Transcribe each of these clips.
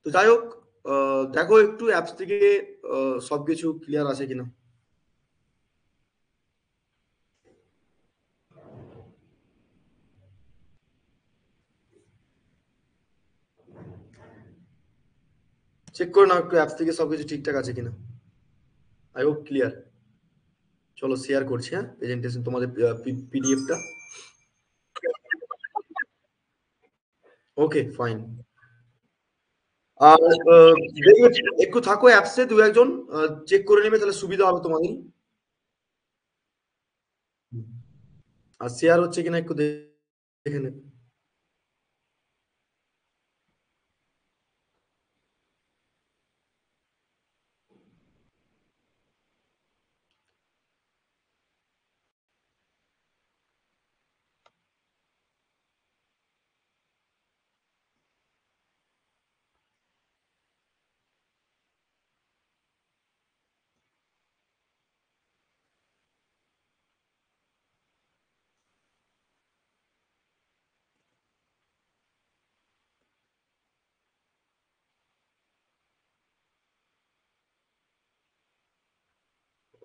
তো যাই হোক, দেখো একটু অ্যাপস থেকে সবকিছু ক্লিয়ার আছে কিনা। চেক করে নাও একটু অ্যাপস থেকে সবকিছু ঠিকঠাক আছে কিনা। I hope clear. চলো শেয়ার করছি, হ্যাঁ, প্রেজেন্টেশন তোমাদের পিডিএফটা। Okay fine. আর দেখবে একটু থাকো অ্যাপসে, দু একজন চেক করে নেবে, তাহলে সুবিধা হবে তোমাদের। আর শেয়ার হচ্ছে কিনা একটু দেখে নেবে।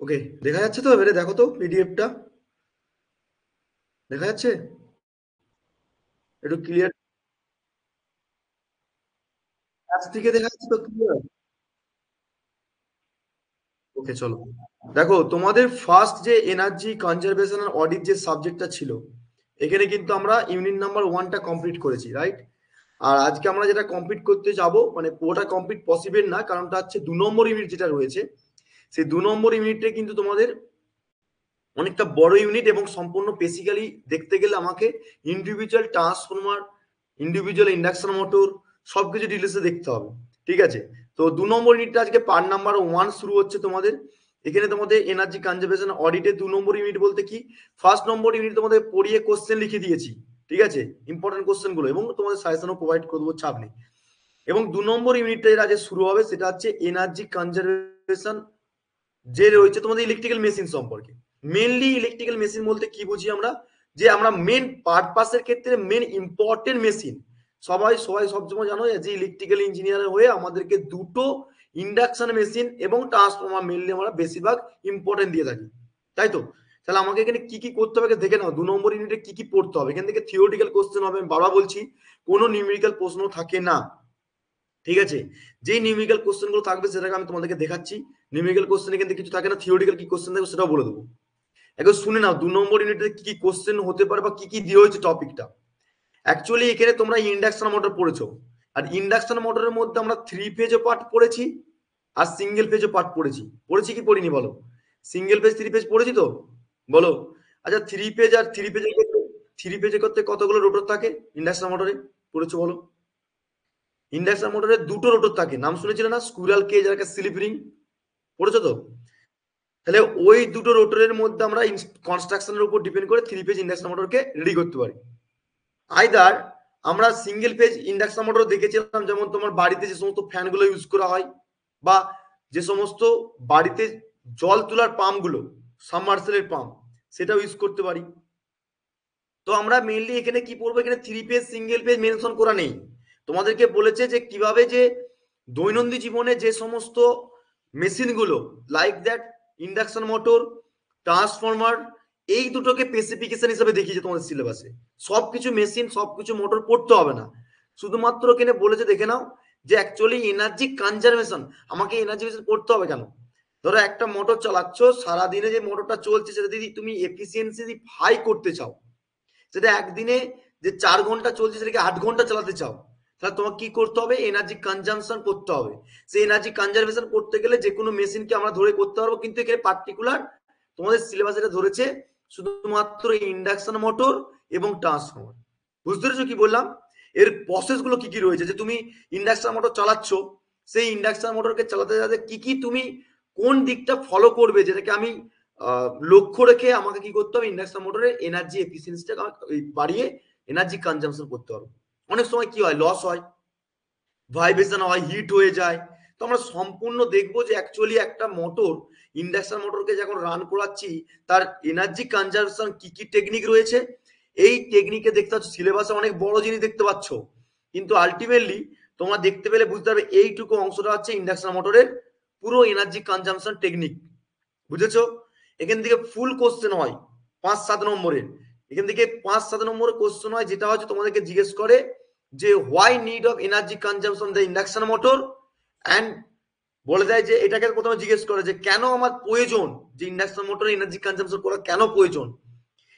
ওকে, দেখা যাচ্ছে তো? এবারে দেখো তো পিডিএফটা দেখা যাচ্ছে একটু ক্লিয়ার। অ্যাপস থেকে দেখা যাচ্ছে তো ক্লিয়ার? ওকে চলো, দেখো তোমাদের ফার্স্ট যে এনার্জি কনজারভেশন আর অডিট যে সাবজেক্টটা ছিল, এখানে কিন্তু আমরা ইউনিট নাম্বার 1টা কমপ্লিট করেছি, রাইট? আর আজকে আমরা যেটা কমপ্লিট করতে যাব, মানে পুরোটা কমপ্লিট পসিবল না, কারণটা হচ্ছে 2 নম্বর ইউনিট যেটা রয়েছে, সেই 2 নম্বর ইউনিটে কিন্তু তোমাদের অনেকটা বড় ইউনিট, এবং সম্পূর্ণ বেসিক্যালি দেখতে গেলে আমাকে individual transformer, individual induction motor সবকিছু ডিটেলসে দেখতে হবে। ঠিক আছে? তো 2 নম্বর ইউনিটটা আজকে পার্ট নাম্বার 1 শুরু হচ্ছে তোমাদের। এখানে তোমাদের এনার্জি কনজারভেশন অডিটে 2 নম্বর ইউনিট বলতে কি, ফার্স্ট নম্বর ইউনিট তোমাদের পড়িয়ে কোশ্চেন লিখে দিয়েছি। ঠিক আছে? ইম্পর্টেন্ট কোশ্চেন গুলো, এবং তোমাদের সাজেশনও প্রোভাইড করে দেবো, চাপ নেই। এবং 2 নম্বর ইউনিটটা যেটা আজকে শুরু হবে, সেটা হচ্ছে এনার্জি কনজারভেশন যে রয়েছে তোমাদের ইলেকট্রিক্যাল মেশিন সম্পর্কে। মেনলি ইলেকট্রিক্যাল মেশিন বলতে কি বুঝি আমরা, যে আমরা মেন পারপাসের ক্ষেত্রে মেন ইম্পর্টেন্ট মেশিন, সবাই সবাই সবসময় জানো যে ইলেকট্রিক্যাল ইঞ্জিনিয়ার হয়ে আমাদেরকে দুটো ইন্ডাকশন মেশিন এবং ট্রান্সফর্মার মেনলি আমরা বেশিরভাগ ইম্পর্টেন্ট দিয়ে থাকি, তাই তো? তাহলে আমাকে এখানে কি কি করতে হবে দেখে নাও। 2 নম্বর ইউনিটে কি কি পড়তে হবে, এখান থেকে থিওরিটিক্যাল কোশ্চেন হবে, আমি বারবার বলছি, কোনো নিউমেরিক্যাল প্রশ্ন থাকে না। ঠিক আছে? যেই নিউমেরিক্যাল কোশ্চেন গুলো থাকবে সেটাকে আমি তোমাদেরকে দেখাচ্ছি। নিউমেরিক্যাল কোশ্চেন এখান থেকে কিছু থাকে না, থিওরিটিক্যাল কি কোশ্চেন থাকবে সেটাও বলে দেবো। একবার শুনে নাও 2 নম্বর ইউনিটে কি কি কোশ্চেন হতে পারে বা কি কি দিয়ে হয়েছে টপিকটা। অ্যাকচুয়ালি এখানে তোমরা ইন্ডাকশন মোটর পড়েছো, আর ইন্ডাকশন মোটরের মধ্যে আমরা 3 ফেজও পার্ট পড়েছি, আর সিঙ্গেল ফেজও পার্ট পড়েছি। পড়েছি কি পড়িনি বলো? সিঙ্গেল ফেজ 3 ফেজ পড়েছি তো? বলো। আচ্ছা, 3 ফেজ আর 3 ফেজের ক্ষেত্রে, 3 ফেজের ক্ষেত্রে কতগুলো রোটর থাকে ইন্ডাকশন মোটরে? পড়েছো বলো। ইন্ডাকশন মোটরে দুটো রোটর থাকে, নাম শুনেছিলে না? স্কুইরাল কেজ আর একটা স্লিপ রিং। পড়েছো তো? তাহলে ওই দুটো রোটরের মধ্যে আমরা কনস্ট্রাকশনের উপর ডিপেন্ড করে 3 ফেজ ইন্ডাকশন মোটরকে রেডি করতে পারি। আইদার আমরা সিঙ্গেল ফেজ ইন্ডাকশন মোটর দেখেছিলাম, যেমন তোমার বাড়িতে যে সমস্ত ফ্যানগুলো ইউজ করা হয়, বা যে সমস্ত বাড়িতে জল তোলার পাম্পগুলো, সাবমার্সেলের পাম্প, সেটাও ইউজ করতে পারি। তো আমরা মেইনলি এখানে কি পড়বো, এখানে 3 ফেজ সিঙ্গেল ফেজ মেনশন করা নেই। তোমাদেরকে বলেছে যে কিভাবে যে দৈনন্দিন জীবনে যে সমস্ত মেশিনগুলো, like that induction motor, transformer, এই দুটোকে স্পেসিফিকেশন হিসেবে দেখিয়েছে তোমাদের সিলেবাসে। সবকিছু মেশিন, সবকিছু মোটর পড়তে হবে না, শুধুমাত্র এখানে বলেছে দেখে নাও যে অ্যাকচুয়ালি এনার্জি কনজারভেশন। আমাকে এনার্জি পড়তে হবে কেন? ধরো একটা মোটর চালাচ্ছ, সারাদিনে যে মোটরটা চলছে সেটা যদি তুমি এফিসিয়েন্সি হাই করতে চাও, সেটা একদিনে যে 4 ঘন্টা চলছে সেটাকে 8 ঘন্টা চালাতে চাও, তাহলে তোমাকে কি করতে হবে? এনার্জি কনজাম্পশন করতে হবে। সেই এনার্জি কনজারভেশন করতে গেলে যে কোনো মেশিনকে আমরা ধরে করতে পারবো, কিন্তু এখানে পার্টিকুলার তোমাদের সিলেবাস এটা ধরেছে শুধুমাত্র ইন্ডাকশন মোটর এবং ট্রান্সফর্মার। বুঝতে পেরেছো কি বললাম? এর প্রসেস গুলো কি কি রয়েছে, যে তুমি ইন্ডাকশন মোটর চালাচ্ছ, সেই ইন্ডাকশন মোটরকে চালাতে চালাতে কি কি তুমি কোন দিকটা ফলো করবে, যেটাকে আমি লক্ষ্য রেখে আমাকে কি করতে হবে, ইন্ডাকশন মোটরের এনার্জি এফিসিয়েন্সিটা বাড়িয়ে এনার্জি কনজাম্পশন করতে হবে। অনেক সময় কি হয়, লস হয়, ভাইব্রেশন হয়, হিট হয়ে যায়। তো আমরা সম্পূর্ণ দেখবো যে অ্যাকচুয়ালি একটা মোটর, ইন্ডাকশন মোটরকে যখন রান করাচ্ছি, তার এনার্জি কনজাম্পশন কি কি টেকনিক রয়েছে, এই টেকনিকে দেখতে পাচ্ছ সিলেবাসে অনেক বড় জিনিস দেখতে পাচ্ছ, কিন্তু আলটিমেটলি তোমরা দেখতে পেলে বুঝতে পারবে এইটুকু অংশটা হচ্ছে ইন্ডাকশন মোটরের পুরো এনার্জি কনজাম্পশন টেকনিক। বুঝেছো? এখান থেকে ফুল কোশ্চেন হয় 5-7 নম্বরের। এখান থেকে 5-7 নম্বরের কোশ্চেন হয়, যেটা হচ্ছে তোমাদেরকে জিজ্ঞেস করে যে why need of energy consumption the induction motor, and বলে দেয় যে এটাকে প্রথমে জিজ্ঞেস করে যে কেন আমার প্রয়োজন যে ইন্ডাকশন মোটরে এনার্জি কনজাম্পশন করা কেন প্রয়োজন,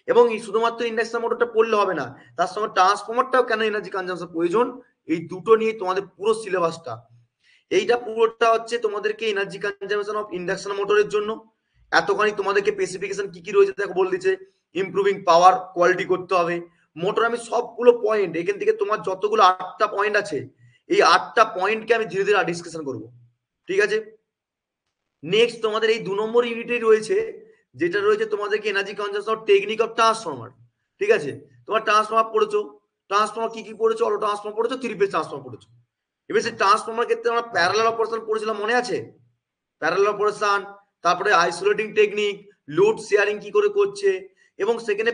এবং এই শুধুমাত্র ইন্ডাকশন মোটরটা পড়লে হবে না, তার সঙ্গে ট্রান্সফরমারটাও কেন এনার্জি কনজাম্পশন প্রয়োজন। এই দুটো নিয়ে তোমাদের পুরো সিলেবাসটা, এইটা পুরোটা হচ্ছে তোমাদেরকে এনার্জি কনজাম্পশন অফ ইন্ডাকশন মোটরের জন্য। এতখানি তোমাদেরকে স্পেসিফিকেশন কি কি রয়েছে দেখো বলে দিচ্ছে, ইমপ্রুভিং পাওয়ার কোয়ালিটি করতে হবে মোটর। আমি সবগুলো পয়েন্ট এখান থেকে তোমার যতগুলো 8টা পয়েন্ট আছে, এই 8টা পয়েন্টকে আমি ধীরে ধীরে ডিসকাশন করব, ঠিক আছে? নেক্সট তোমাদের এই 2 নম্বর ইউনিটে রয়েছে, যেটা রয়েছে তোমাদেরকে energy consumption technique of transformer. ঠিক আছে, তোমার ট্রান্সফরমার পড়েছো, ট্রান্সফরমার কি কি পড়েছো, অটো ট্রান্সফরমার পড়েছো, 3 ফেজ ট্রান্সফরমার পড়েছো। এবার সেই ট্রান্সফরমার ক্ষেত্রে আমরা প্যারালাল অপারেশন পড়েছিলাম, মনে আছে? প্যারালাল অপারেশন, তারপরে আইসোলেটিং টেকনিক, লোড শেয়ারিং কি করে করছে, এবং সেখানে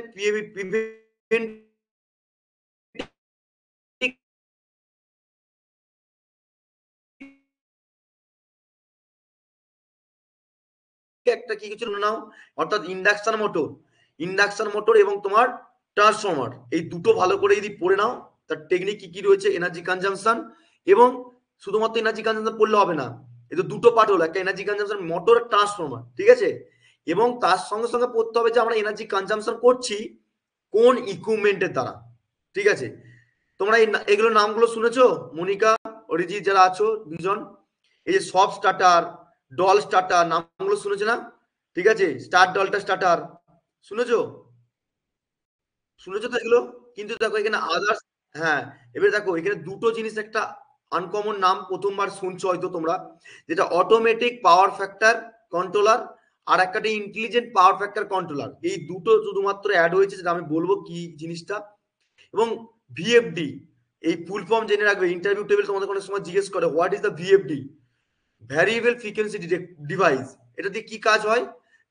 একটা কি কিছু নাও, অর্থাৎ ইন্ডাকশন মোটর এবং তোমার ট্রান্সফরমার, এই দুটো ভালো করে যদি পড়ে নাও, তার টেকনিক কি কি রয়েছে, এনার্জি কনজাম্পশন, এবং শুধুমাত্র এনার্জি কনজাম্পশন পড়লে হবে না, এই তো দুটো পার্ট হলো, একটা এনার্জি কনজাম্পশন মোটর, ট্রান্সফরমার, ঠিক আছে? এবং তার সঙ্গে সঙ্গে পড়তে হবে যে আমরা এনার্জি কনজাম্পশন করছি কোন ইকুইপমেন্টের দ্বারা। ঠিক আছে, তোমরা এগুলো নামগুলো শুনেছো? মনিকা, অরিজিৎ যারা আছো দুজন, এই যে সব স্টার্টার, ডল স্টার্টার, নামগুলো শুনেছো না? ঠিক আছে, স্টার ডলটা স্টার্টার শুনেছো? শুনেছো তো এগুলো? কিন্তু দেখো এখানে আদার্স, হ্যাঁ, এবারে দেখো এখানে দুটো জিনিস একটা আনকমন নাম প্রথমবার শুনছো হয়তো তোমরা, যেটা অটোমেটিক পাওয়ার ফ্যাক্টর কন্ট্রোলার, আর একটা ইন্টেলিজেন্ট পাওয়ার ফ্যাক্টর কন্ট্রোলার। এই দুটো শুধুমাত্র অ্যাড হয়েছে, যেটা আমি বলবো কি জিনিসটা। এবং ভিএফডি, এই ফুল ফর্ম জেনে রাখবে, ইন্টারভিউ টেবিল তোমাদের অনেক সময় জিজ্ঞেস করে what is the VFD, variable frequency device. এটা দিয়ে কি কাজ হয়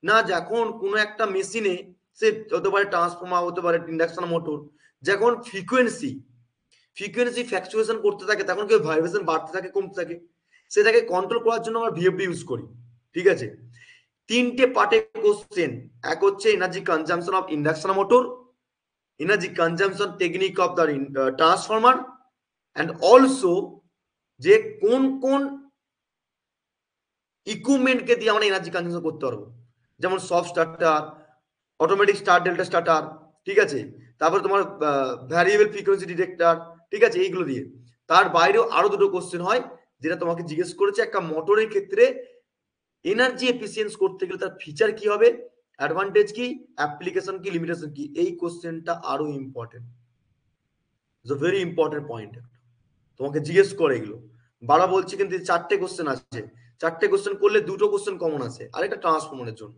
না, যখন কোনো একটা মেশিনে, সে হতে পারে ট্রান্সফর্মার, হতে পারে ইন্ডাকশন মোটর, যখন ফ্রিকোয়েন্সি ফ্যাকচুয়েশন করতে থাকে, তখন কি ভাইব্রেশন বাড়তে থাকে কমতে থাকে, সেটাকে কন্ট্রোল করার জন্য আমরা ভিএফডি ইউজ করি। ঠিক আছে, 3টে পার্টে কোশ্চেন, এক হচ্ছে energy consumption of induction motor, energy consumption technique of the transformer, and also যে কোন কোন ইকুইপমেন্টকে দিয়ে আমরা এনার্জি কনজাম্পশন করতে পারবো, যেমন soft starter, automatic start delta starter, ঠিক আছে, তারপরে তোমার ভ্যারিয়েবল ফ্রিকোয়েন্সি ডিটেক্টর, ঠিক আছে, এইগুলো দিয়ে। তার বাইরেও আরো দুটো কোশ্চেন হয়, যেটা তোমাকে জিজ্ঞেস করেছে একটা মোটরের ক্ষেত্রে এনার্জি এফিসিয়েন্স করতে গেলে তার ফিচার কি হবে, অ্যাডভান্টেজ কি, অ্যাপ্লিকেশন কি, লিমিটেশন কি। এই কোশ্চেনটা আরো ইম্পর্টেন্ট, ভেরি ইম্পর্টেন্ট পয়েন্ট, তোমাকে জিজ্ঞেস করে এগুলো। বারবার বলছি, কিন্তু 4টে কোশ্চেন আছে, 4টে কোশ্চেন করলে দুটো কোশ্চেন কমন আছে, আর একটা ট্রান্সফরমারের জন্য।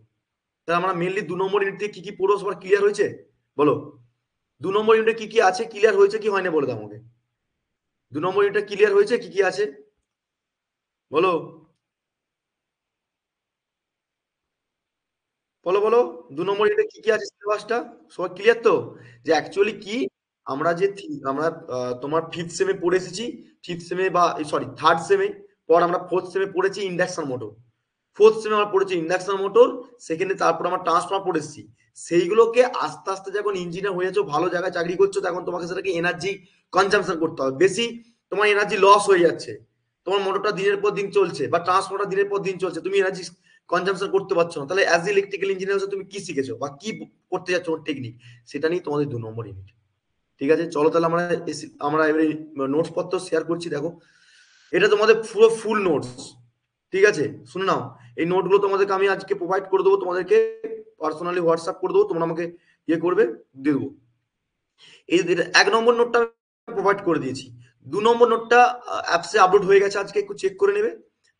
তাহলে আমরা মেনলি 2 নম্বর ইউনিটে কি কি পড়বো, সবার ক্লিয়ার হয়েছে? বলো, 2 নম্বর ইউনিটে কি কি আছে, ক্লিয়ার হয়েছে কি হয়নি বলে দাও আমাকে। 2 নম্বর ইউনিটে ক্লিয়ার হয়েছে কি কি আছে বলো, বলো বলো। 2 নম্বর ইউনিটে কি কি আছে সিলেবাসটা সবার ক্লিয়ার তো? যে অ্যাকচুয়ালি কি আমরা যে আমরা তোমার ফিফথ সেমে পড়ে এসেছি, ফিফথ সেমে বা সরি থার্ড সেমে, পর আমরা ফোর্থ সেমে পড়েছি ইন্ডাকশন মোটর, ফোর্থ সেমে আমরা পড়েছি ইন্ডাকশন মোটর, সেকেন্ডে তারপর আমরা ট্রান্সফর্মার পড়েছি। সেইগুলোকে আস্তে আস্তে যখন ইঞ্জিনিয়ার হয়ে যাচ্ছ, ভালো জায়গায় চাকরি করছো, তখন তোমাকে সেটাকে এনার্জি কনজাম্পশন করতে হবে বেশি, তোমার এনার্জি লস হয়ে যাচ্ছে, তোমার মোটরটা দিনের পর দিন চলছে বা ট্রান্সফর্মারটা দিনের পর দিন চলছে, তুমি এনার্জি কনজাম্পশন করতে পারছো না, তাহলে অ্যাজ ইলেকট্রিক্যাল ইঞ্জিনিয়ার তুমি কি শিখেছো বা কি করতে যাচ্ছ টেকনিক, সেটা নিয়ে তোমাদের 2 নম্বর ইউনিট। ঠিক আছে, চলো তাহলে আমরা এবারে নোটস পত্র শেয়ার করছি। দেখো, এটা তোমাদের পুরো ফুল নোটস, ঠিক আছে, শুনে নাও। এই নোটগুলো তোমাদেরকে আমি আজকে প্রোভাইড করে দেবো, তোমাদেরকে পার্সোনালি হোয়াটসঅ্যাপ করে দেবো, তোমরা আমাকে ইয়ে করবে, দিয়ে দেবো। এই 1 নম্বর নোটটা প্রোভাইড করে দিয়েছি, 2 নম্বর নোটটা অ্যাপসে আপলোড হয়ে গেছে, আজকে একটু চেক করে নেবে।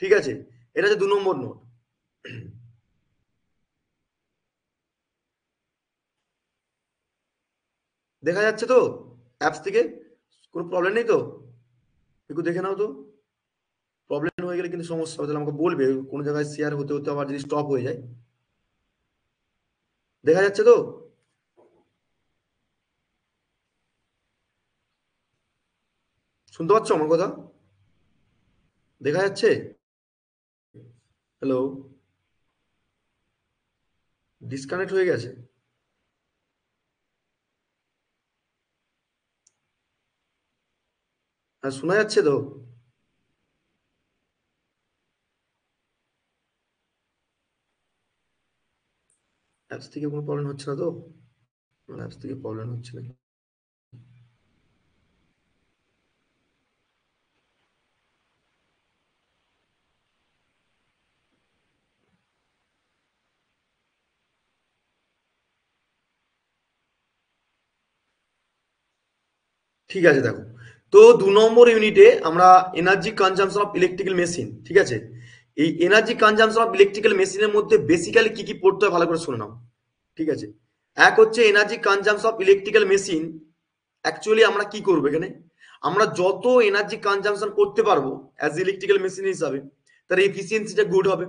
ঠিক আছে, এটা হচ্ছে 2 নম্বর নোট। দেখা যাচ্ছে তো অ্যাপস থেকে? কোনো প্রবলেম নেই তো? একটু দেখে নাও তো, প্রবলেম হয়ে গেলে কিন্তু সমস্যা হবে, তাহলে আমাকে বলবে, কোনো জায়গায় শেয়ার হতে হতে আবার যদি স্টপ হয়ে যায়। দেখা যাচ্ছে তো? শুনতে পাচ্ছ আমার কথা? দেখা যাচ্ছে? হ্যালো, ডিসকানেক্ট হয়ে গেছে? হ্যাঁ, শোনা যাচ্ছে তো? অ্যাপস থেকে কোনো প্রবলেম হচ্ছে না তো? অ্যাপস থেকে প্রবলেম হচ্ছে না? ঠিক আছে, দেখো। তো 2 নম্বর ইউনিটে আমরা energy consumption of electrical machine, ঠিক আছে? এই এনার্জি কনজাম্পশন অফ ইলেকট্রিক্যাল মেশিনের মধ্যে বেসিক্যালি কি কি পড়তে হয় ভালো করে শুনে নাও, ঠিক আছে? এক হচ্ছে energy consumption of electrical machine. Actually আমরা কি করবো এখানে, আমরা যত এনার্জি কনজাম্পশন করতে পারবো অ্যাজ ইলেকট্রিক্যাল মেশিন হিসাবে, তার এফিসিয়েন্সিটা গুড হবে।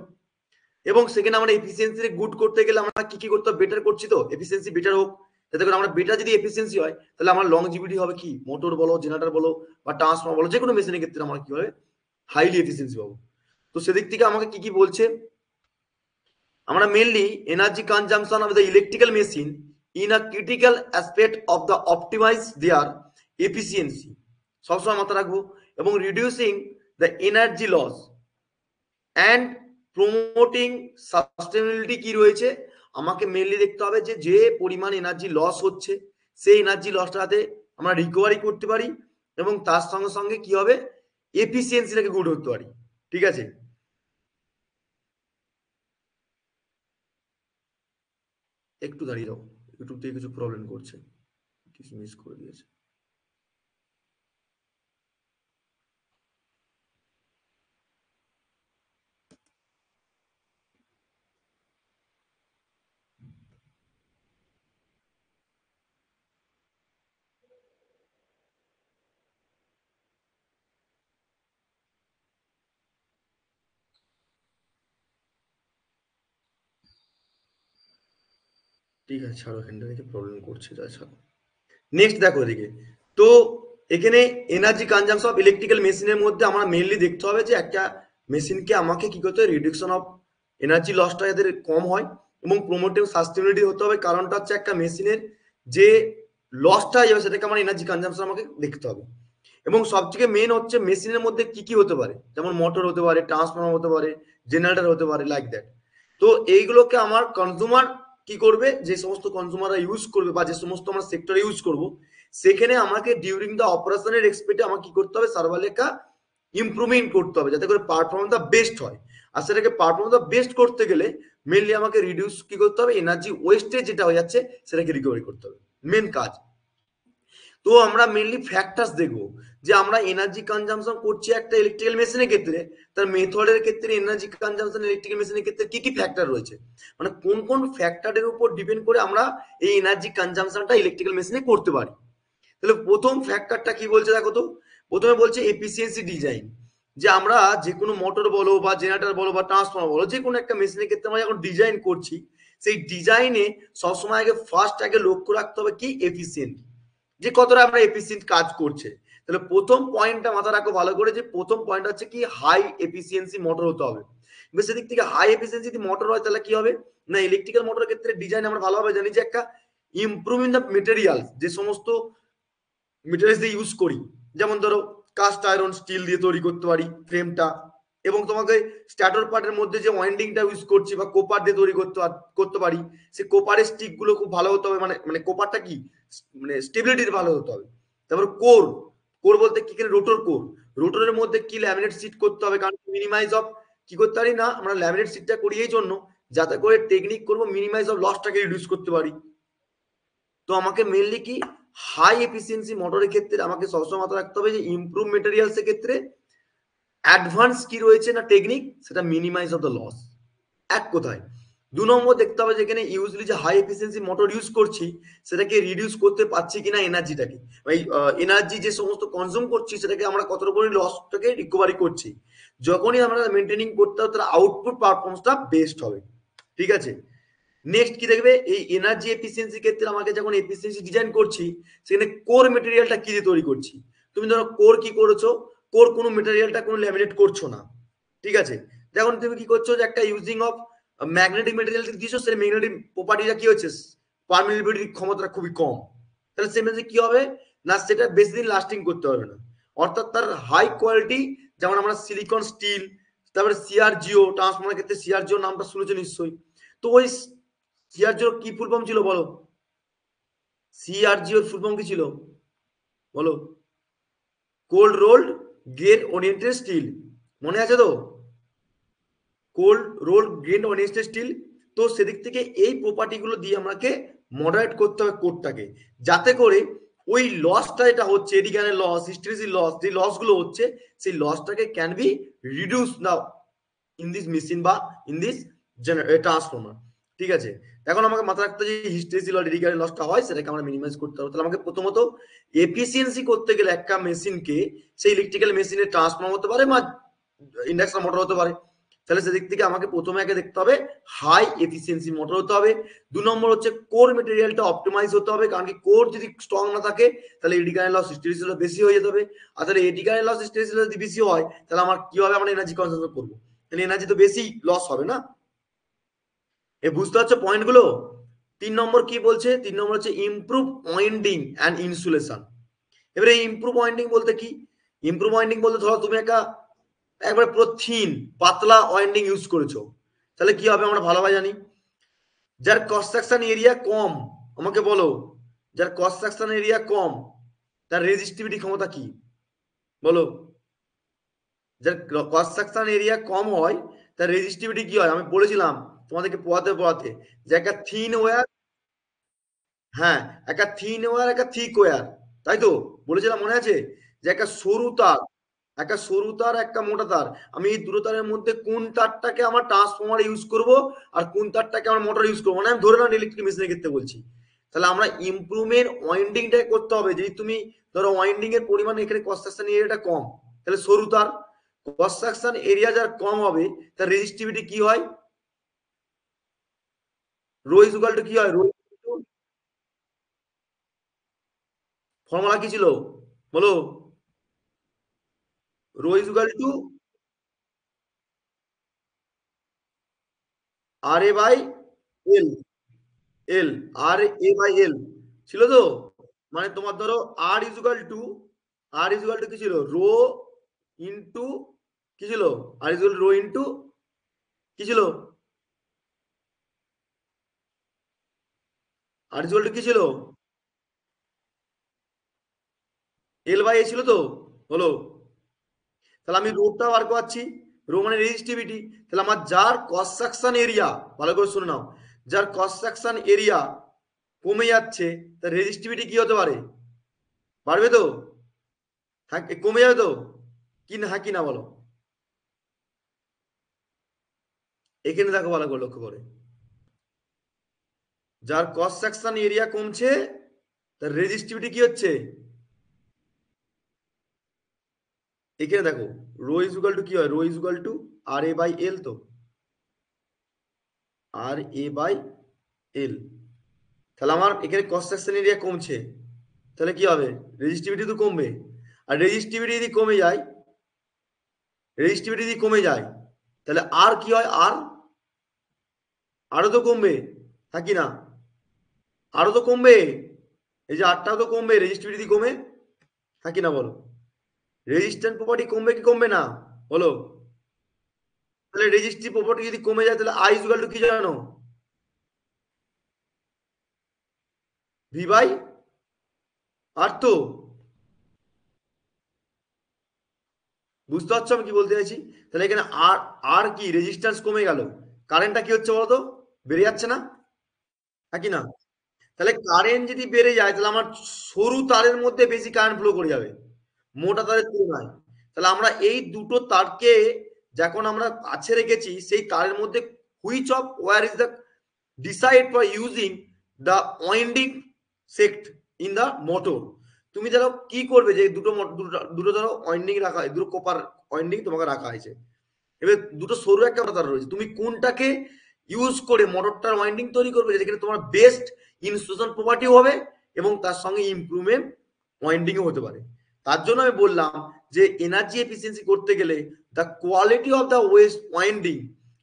এবং সেখানে আমরা এফিসিয়েন্সি গুড করতে গেলে আমরা কি কি করতে হবে, বেটার করছি তো, এফিসিয়েন্সি বেটার হোক। যাতে করে আমরা বেটার যদি এফিসিয়েন্সি হয়, তাহলে আমার লংজিভিটি হবে কি, মোটর বলো, জেনারেটর বলো, বা ট্রান্সফর্মার বলো, যে কোনো মেশিনের ক্ষেত্রে আমরা কি হবে, হাইলি এফিসিয়েন্সি পাবো। তো সেদিক থেকে আমাকে কি কি বলছে, আমরা mainly energy consumption of the electrical machine in a critical aspect of the optimize their efficiency সবসময় মাথা রাখবো, এবং reducing the energy loss and promoting sustainability কি রয়েছে, আমাকে মেনলি দেখতে হবে যে যে পরিমাণ এনার্জি লস হচ্ছে সেই এনার্জি লসটাতে আমরা রিকভারি করতে পারি, এবং তার সঙ্গে সঙ্গে কি হবে, এফিসিয়েন্সিটাকে গুড করতে পারি, ঠিক আছে? একটু দাঁড়িয়ে যাও, ইউটিউব থেকে কিছু প্রবলেম করছে, কিছু মিস করে দিয়েছে। ঠিক আছে, ছাড়ো, এখানটা থেকে প্রবলেম করছে, যা ছাড়ো। নেক্সট দেখো এদিকে। তো এখানে এনার্জি কনজাম্পশন অফ ইলেকট্রিক্যাল মেশিনের মধ্যে আমরা মেইনলি দেখতে হবে যে একটা মেশিনকে আমাকে কি করতে হবে, রিডাকশন অফ এনার্জি লসটা যাতে কম হয়, এবং প্রমোটিভ সাস্টেনেবিলিটি হতে হবে। কারণটা হচ্ছে একটা মেশিনের যে লসটা যাবে সেটাকে আমার এনার্জি কনজাম্পশন আমাকে দেখতে হবে। এবং সবথেকে মেন হচ্ছে মেশিনের মধ্যে কি কি হতে পারে, যেমন মোটর হতে পারে, ট্রান্সফর্মার হতে পারে, জেনারেটর হতে পারে, লাইক দ্যাট। তো এইগুলোকে আমার কনজিউমার কি করবে, যে সমস্ত কনজিউমাররা ইউজ করবে বা যে সমস্ত আমরা সেক্টরে ইউজ করব, সেখানে আমাকে ডিউরিং দ্য অপারেশনের এক্সপেক্টে আমাকে কি করতে হবে, সার্ভালেকা ইমপ্রুভমেন্ট করতে হবে যাতে করে পারফরমেন্স দা বেস্ট হয়। আর সেটাকে পারফরমেন্স দা বেস্ট করতে গেলে মেনলি আমাকে রিডিউস কি করতে হবে, এনার্জি ওয়েস্টেজ যেটা হয়ে যাচ্ছে সেটাকে রিকভারি করতে হবে, মেন কাজ। তো আমরা মেনলি ফ্যাক্টরস দেখবো যে আমরা এনার্জি কনজাম্পশন করছি একটা ইলেকট্রিক্যাল মেশিনের ক্ষেত্রে, তার মেথডের ক্ষেত্রে, এনার্জি কনজাম্পশন ইলেকট্রিক্যাল মেশিনের ক্ষেত্রে কি কি ফ্যাক্টর রয়েছে, মানে কোন কোন ফ্যাক্টরের উপর ডিপেন্ড করে আমরা এই এনার্জি কনজাম্পশনটা ইলেকট্রিক্যাল মেশিনে করতে পারি। তাহলে প্রথম ফ্যাক্টরটা কি বলছে দেখো তো, প্রথমে বলছে এফিসিয়েন্সি ডিজাইন। যে আমরা যে কোনো মোটর বলো বা জেনারেটর বলো বা ট্রান্সফর্মার বলো, যে কোনো একটা মেশিনের ক্ষেত্রে আমরা যখন ডিজাইন করছি, সেই ডিজাইনে সবসময় আগে ফার্স্ট আগে লক্ষ্য রাখতে হবে কি, এফিসিয়েন্ট, যে কতটা আমরা এফিসিয়েন্ট কাজ করছে। তাহলে প্রথম পয়েন্টটা মাথা রাখো ভালো করে, যে প্রথম পয়েন্ট হচ্ছে কি, হাই এফিসিয়েন্সি মোটর হতে হবে। এবার সেদিক থেকে হাই এফিসিয়েন্সি যদি মোটর হয় তাহলে কি হবে না, ইলেকট্রিক্যাল মোটরের ক্ষেত্রে ডিজাইন আমরা ভালোভাবে জানি যে একটা ইমপ্রুভিং দ্য মেটেরিয়াল, যে সমস্ত মেটেরিয়ালস দিয়ে ইউজ করি, যেমন ধরো কাস্ট আয়রন স্টিল দিয়ে তৈরি করতে পারি ফ্রেমটা, এবং তোমাকে স্ট্যাটর পার্টের মধ্যে যে ওয়াইন্ডিংটা ইউজ করছি বা কোপার দিয়ে তৈরি করতে পারি, সেই কোপারের স্টিক গুলো খুব ভালো হতে হবে, মানে মানে কোপারটা কি, মানে স্টেবিলিটি ভালো হতে হবে। তারপর কোর, কোর বলতে কি, রোটর কোর, রোটরের মধ্যে কি ল্যামিনেট সিট করতে হবে, কারণ মিনিমাইজ অফ কি করতে পারি না, আমরা ল্যামিনেট সিটটা করি এই জন্য যাতে করে টেকনিক করবো মিনিমাইজ অফ লসটাকে রিডিউস করতে পারি। তো আমাকে মেনলি কি, হাই এফিসিয়েন্সি মোটরের ক্ষেত্রে আমাকে সবসময় মাথায় রাখতে হবে যে ইমপ্রুভ মেটেরিয়ালস এর ক্ষেত্রে অ্যাডভান্স কি রয়েছে না টেকনিক, সেটা মিনিমাইজ অফ দ্য লস। এক কথায় 2 নম্বর দেখতে হবে যেখানে ইউজলি যে হাই এফিসিয়েন্সি মোটর ইউজ করছি সেটাকে রিডিউস করতে পারছি কিনা এনার্জিটাকে, ওই এনার্জি যে সমস্ত কনজিউম করছি সেটাকে আমরা কতটা পরিমাণ লসটাকে রিকভারি করছি। যখনই আমরা মেনটেনিং করতে হবে তার আউটপুট পারফরমেন্সটা বেস্ট হবে, ঠিক আছে? নেক্সট কি দেখবে, এই এনার্জি এফিসিয়েন্সি ক্ষেত্রে আমাকে যখন এফিসিয়েন্সি ডিজাইন করছি, সেখানে কোর মেটেরিয়ালটা কি দিয়ে তৈরি করছি। তুমি ধরো কোর কি করেছো, কোর কোনো মেটেরিয়ালটা কোনো ল্যামিনেট করছো না, ঠিক আছে। যখন তুমি কি করছো যে একটা ইউজিং অফ ম্যাগনেটিক মেটেরিয়াল দিয়েছো, সেই ম্যাগনেটিক প্রপার্টিটা কি হচ্ছে, পারমিয়াবিলিটির ক্ষমতা খুবই কম, তাহলে সেক্ষেত্রে কি হবে না, সেটা বেশি দিন লাস্টিং করতে পারবে না। অর্থাৎ তার হাই কোয়ালিটি, যেমন আমরা সিলিকন স্টিল, তারপরে সিআরজিও ট্রান্সফর্মার ক্ষেত্রে সিআরজিও নামটা শুনেছো নিশ্চয়ই। তো ওই সিআরজিও কি ফুল ফর্ম ছিল বলো, সিআরজিওর ফুল ফর্ম কি ছিল বলো, cold rolled grade oriented steel, মনে আছে তো, কোল্ড রোল গ্রেন অনেস্টেড স্টিল। তো সেদিক থেকে এই প্রপার্টিগুলো দিয়ে আমাকে মডারেট করতে হবে কোডটাকে, যাতে করে ওই লসটা যেটা হচ্ছে, এডিগানের লস, হিস্টেরিসির লস, যে লসগুলো হচ্ছে, সেই লসটাকে can be reduced now in this machine বা ইন দিস ট্রান্সফর্মার, ঠিক আছে। এখন আমাকে মাথায় রাখতে যে হিস্টেরিসি লস, এডিগানের লসটা হয়, সেটাকে আমরা মিনিমাইজ করতে হবে। তাহলে আমাকে প্রথমত এফিসিয়েন্সি করতে গেলে একটা মেশিনকে, সেই ইলেকট্রিক্যাল মেশিনের ট্রান্সফর্মার হতে পারে বা ইন্ডাকশন মোটর হতে পারে, তাহলে সেদিক থেকে আমাকে প্রথমে আগে দেখতে হবে হাই এফিসিয়েন্সি মোটর হতে হবে। 2 নম্বর হচ্ছে কোর মেটেরিয়ালটা অপটিমাইজ হতে হবে, কারণ কি কোর যদি স্ট্রং না থাকে তাহলে এডিগানের লস, হিস্টেরিসিস লস বেশি হয়ে যেতে হবে। আর তাহলে এডিগানের লস, হিস্টেরিসিস লস যদি বেশি হয়, তাহলে আমার কিভাবে আমরা এনার্জি কনজার্ভ করবো, তাহলে এনার্জি তো বেশি লস হবে না। এ বুঝতে পারছো পয়েন্টগুলো। 3 নম্বর কি বলছে, 3 নম্বর হচ্ছে ইমপ্রুভ ওয়াইন্ডিং অ্যান্ড ইনসুলেশন। এবারে ইমপ্রুভ ওয়াইন্ডিং বলতে কি, ইমপ্রুভ ওয়াইন্ডিং বলতে ধরো তুমি একবার পুরো থিন পাতলা ওয়াইন্ডিং ইউজ করেছো, তাহলে কি হবে আমরা ভালোভাবে জানি, যার ক্রস সেকশন এরিয়া কম, আমাকে বলো, যার ক্রস সেকশন এরিয়া কম তার রেজিস্টিভিটি ক্ষমতা কি বলো, যার ক্রস সেকশন এরিয়া কম হয় তার রেজিস্টিভিটি কি হয়, আমি বলেছিলাম তোমাদেরকে পড়াতে পড়াতে, যে একটা থিন ওয়্যার, হ্যাঁ একটা থিন ওয়্যার, একটা থিক ওয়্যার, তাই তো বলেছিলাম মনে আছে, যে একটা সরু তার, একটা সরু তার, একটা মোটা তার, আমি এই দুটো তারের মধ্যে কোন তারটাকে আমার ট্রান্সফর্মার ইউজ করব আর কোন তারটাকে আমার মোটর ইউজ করবো, মানে আমি ধরে নাও ইলেকট্রিক মেশিনের ক্ষেত্রে বলছি। তাহলে আমরা ইমপ্রুভমেন্ট ওয়াইন্ডিংটাই করতে হবে। যদি তুমি ধরো ওয়াইন্ডিং এর পরিমাণ এখানে কনস্ট্রাকশন এরিয়াটা কম, তাহলে সরু তার, কনস্ট্রাকশন এরিয়া যার কম হবে তার রেজিস্টিভিটি কি হয়, রো ইজ ইকুয়াল টু কি হয়, রো ফর্মুলা কি ছিল বলো, rho is equal to R A by L, L, R A by L ছিল তো, মানে তোমার ধরো R equal to, R equal to কি ছিল, রো ইনটু কি ছিল, আর ইজুকাল রো ইনটু কি ছিল, আর ইজুকাল টু কি ছিল, এল বাই এ ছিল তো, হলো। তাহলে আমি রোটা বার করছি, রো মানে রেজিস্টিভিটি, তাহলে আমার যার ক্রস সেকশন এরিয়া, ভালো করে শুনে নাও, যার ক্রস সেকশন এরিয়া কমে যাচ্ছে তার রেজিস্টিভিটি কি হতে পারে, বাড়বে তো, কমে যাবে তো, কি না, হ্যাঁ কি না বলো, এখানে দেখো ভালো করে লক্ষ্য করে, যার ক্রস সেকশন এরিয়া কমছে তার রেজিস্টিভিটি কি হচ্ছে, এখানে দেখো রো ইজ ইকুয়াল টু কি হয়, rho is equal to R A by L, তো আর এ বাই এল, তাহলে আমার এখানে ক্রস সেকশন এরিয়া কমছে, তাহলে কি হবে, রেজিস্টিভিটি তো কমবে, আর রেজিস্টিভিটি যদি কমে যায়, রেজিস্টিভিটি যদি কমে যায় তাহলে আর কি হয়, আর আরো তো কমবে, হ্যাঁ কি না, আরো তো কমবে, এই যে আরটাও তো কমবে, রেজিস্টিভিটি কমে, হ্যাঁ কি না বলো, রেজিস্ট্যান্স প্রপার্টি কমবে কি কমবে না বলো, তাহলে রেজিস্ট্রি প্রপার্টি যদি কমে যায় তাহলে আই ইকুয়াল টু কি জানো, ভি বাই আর, তো বুঝতে পারছো আমি কি বলতে চাইছি। তাহলে এখানে আর, আর কি রেজিস্ট্যান্স কমে গেল, কারেন্টটা কি হচ্ছে বলতো, বেড়ে যাচ্ছে না, হ্যাঁ কি না, তাহলে কারেন্ট যদি বেড়ে যায় তাহলে আমার সরু তারের মধ্যে বেশি কারেন্ট ফ্লো করে যাবে মোটা তারের তুলনায়। তাহলে আমরা এই দুটো তারকে যখন আমরা কাছে রেখেছি, সেই তারের মধ্যে which of where is the decide for using the winding sect in the motor. তুমি ধরো কি করবে, যে দুটো দুটো ধরো ওয়াইন্ডিং রাখা হয়, দুটো কপার ওয়াইন্ডিং তোমাকে রাখা হয়েছে, এবার দুটো সরু একটা তার রয়েছে, তুমি কোনটাকে ইউজ করে মোটরটার ওয়াইন্ডিং তৈরি করবে, যেখানে তোমার বেস্ট ইনসুলেশন প্রপার্টিও হবে এবং তার সঙ্গে ইমপ্রুভমেন্ট ওয়াইন্ডিংও হতে পারে। তার জন্য আমি বললাম যে এনার্জি এফিসিয়েন্সি করতে গেলে the quality of the West winding,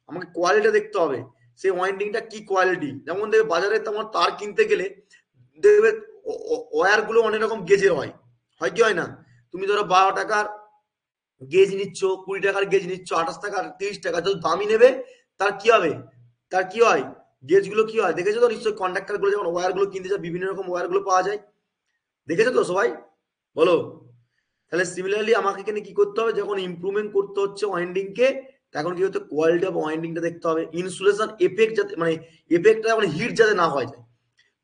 আমাকে কোয়ালিটি দেখতে হবে, সেই ওয়াইন্ডিংটা কি কোয়ালিটি। যেমন দেখবে বাজারে তোমার তার কিনতে গেলে দেখবে ওয়্যার গুলো অনেক রকম গেজের হয়, হয় কি হয় না? তুমি ধরো 12 টাকার গেজ নিচ্ছ, 20 টাকার গেজ নিচ্ছ, 28 টাকা 30 টাকা, যত দামি নেবে তার কি হবে, তার কি হয়, গেজ গুলো কি হয় দেখেছো তো নিশ্চয়ই। কন্ডাক্টর গুলো যখন ওয়্যার গুলো কিনতে যায় বিভিন্ন রকম ওয়্যার গুলো পাওয়া যায়, দেখেছো তো সবাই, বলো। তাহলে সিমিলারলি আমাকে এখানে কি করতে হবে, যখন ইমপ্রুভমেন্ট করতে হচ্ছে ওয়াইন্ডিং কে, তখন কি হতে কোয়ালিটি অফ ওয়াইন্ডিংটা দেখতে হবে, ইনসুলেশন এফেক্ট যাতে মানে এফেক্টটা মানে হিট যাতে না হয় যায়।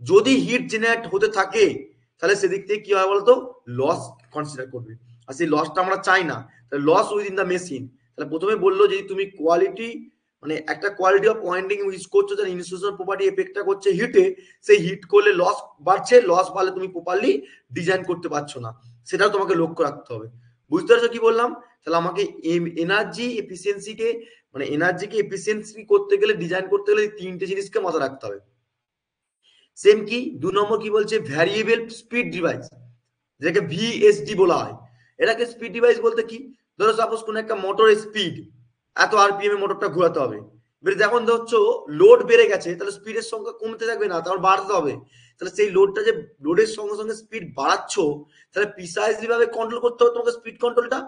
যদি হিট জেনারেট হতে থাকে তাহলে সেদিক থেকে কি হয় বলতো, লস কনসিডার করবে, আর সেই লসটা আমরা চাই না। তাহলে লস উইদিন দ্য মেশিন, তাহলে প্রথমে বললো যদি তুমি কোয়ালিটি মানে একটা কোয়ালিটি অফ ওয়াইন্ডিং ইউজ করছো যার ইনসুলেশন প্রপার্টি এফেক্টটা করছে হিটে, সেই হিট করলে লস বাড়ছে, লস বাড়লে তুমি প্রপারলি ডিজাইন করতে পারছো না, সেটাও তোমাকে লক্ষ্য রাখতে হবে। বুঝতে পারছো কি বললাম? তাহলে আমাকে এনার্জি এফিসিয়েন্সিকে মানে এনার্জিকে এফিসিয়েন্সি করতে গেলে, ডিজাইন করতে গেলে তিনটে জিনিসকে মাথায় রাখতে হবে। সেম কি 2 নম্বর কি বলছে, ভ্যারিয়েবল স্পিড ডিভাইস, যেটাকে ভিএসডি বলা হয়। এটাকে স্পিড ডিভাইস বলতে কি, ধরো সাপোজ কোন একটা মোটরের স্পিড এত আরপিএম এ মোটরটা ঘোরাতে হবে, এবারে যখন ধরছো লোড বেড়ে গেছে তাহলে স্পিডের সংখ্যা কমতে থাকবে না, তারপর বাড়তে হবে। তাহলে সেই লোডটা যে লোডের সঙ্গে সঙ্গে স্পিড বাড়াচ্ছ, তাহলে প্রিসাইজলি ভাবে কন্ট্রোল করতে হবে তোমাকে স্পিড কন্ট্রোলটা,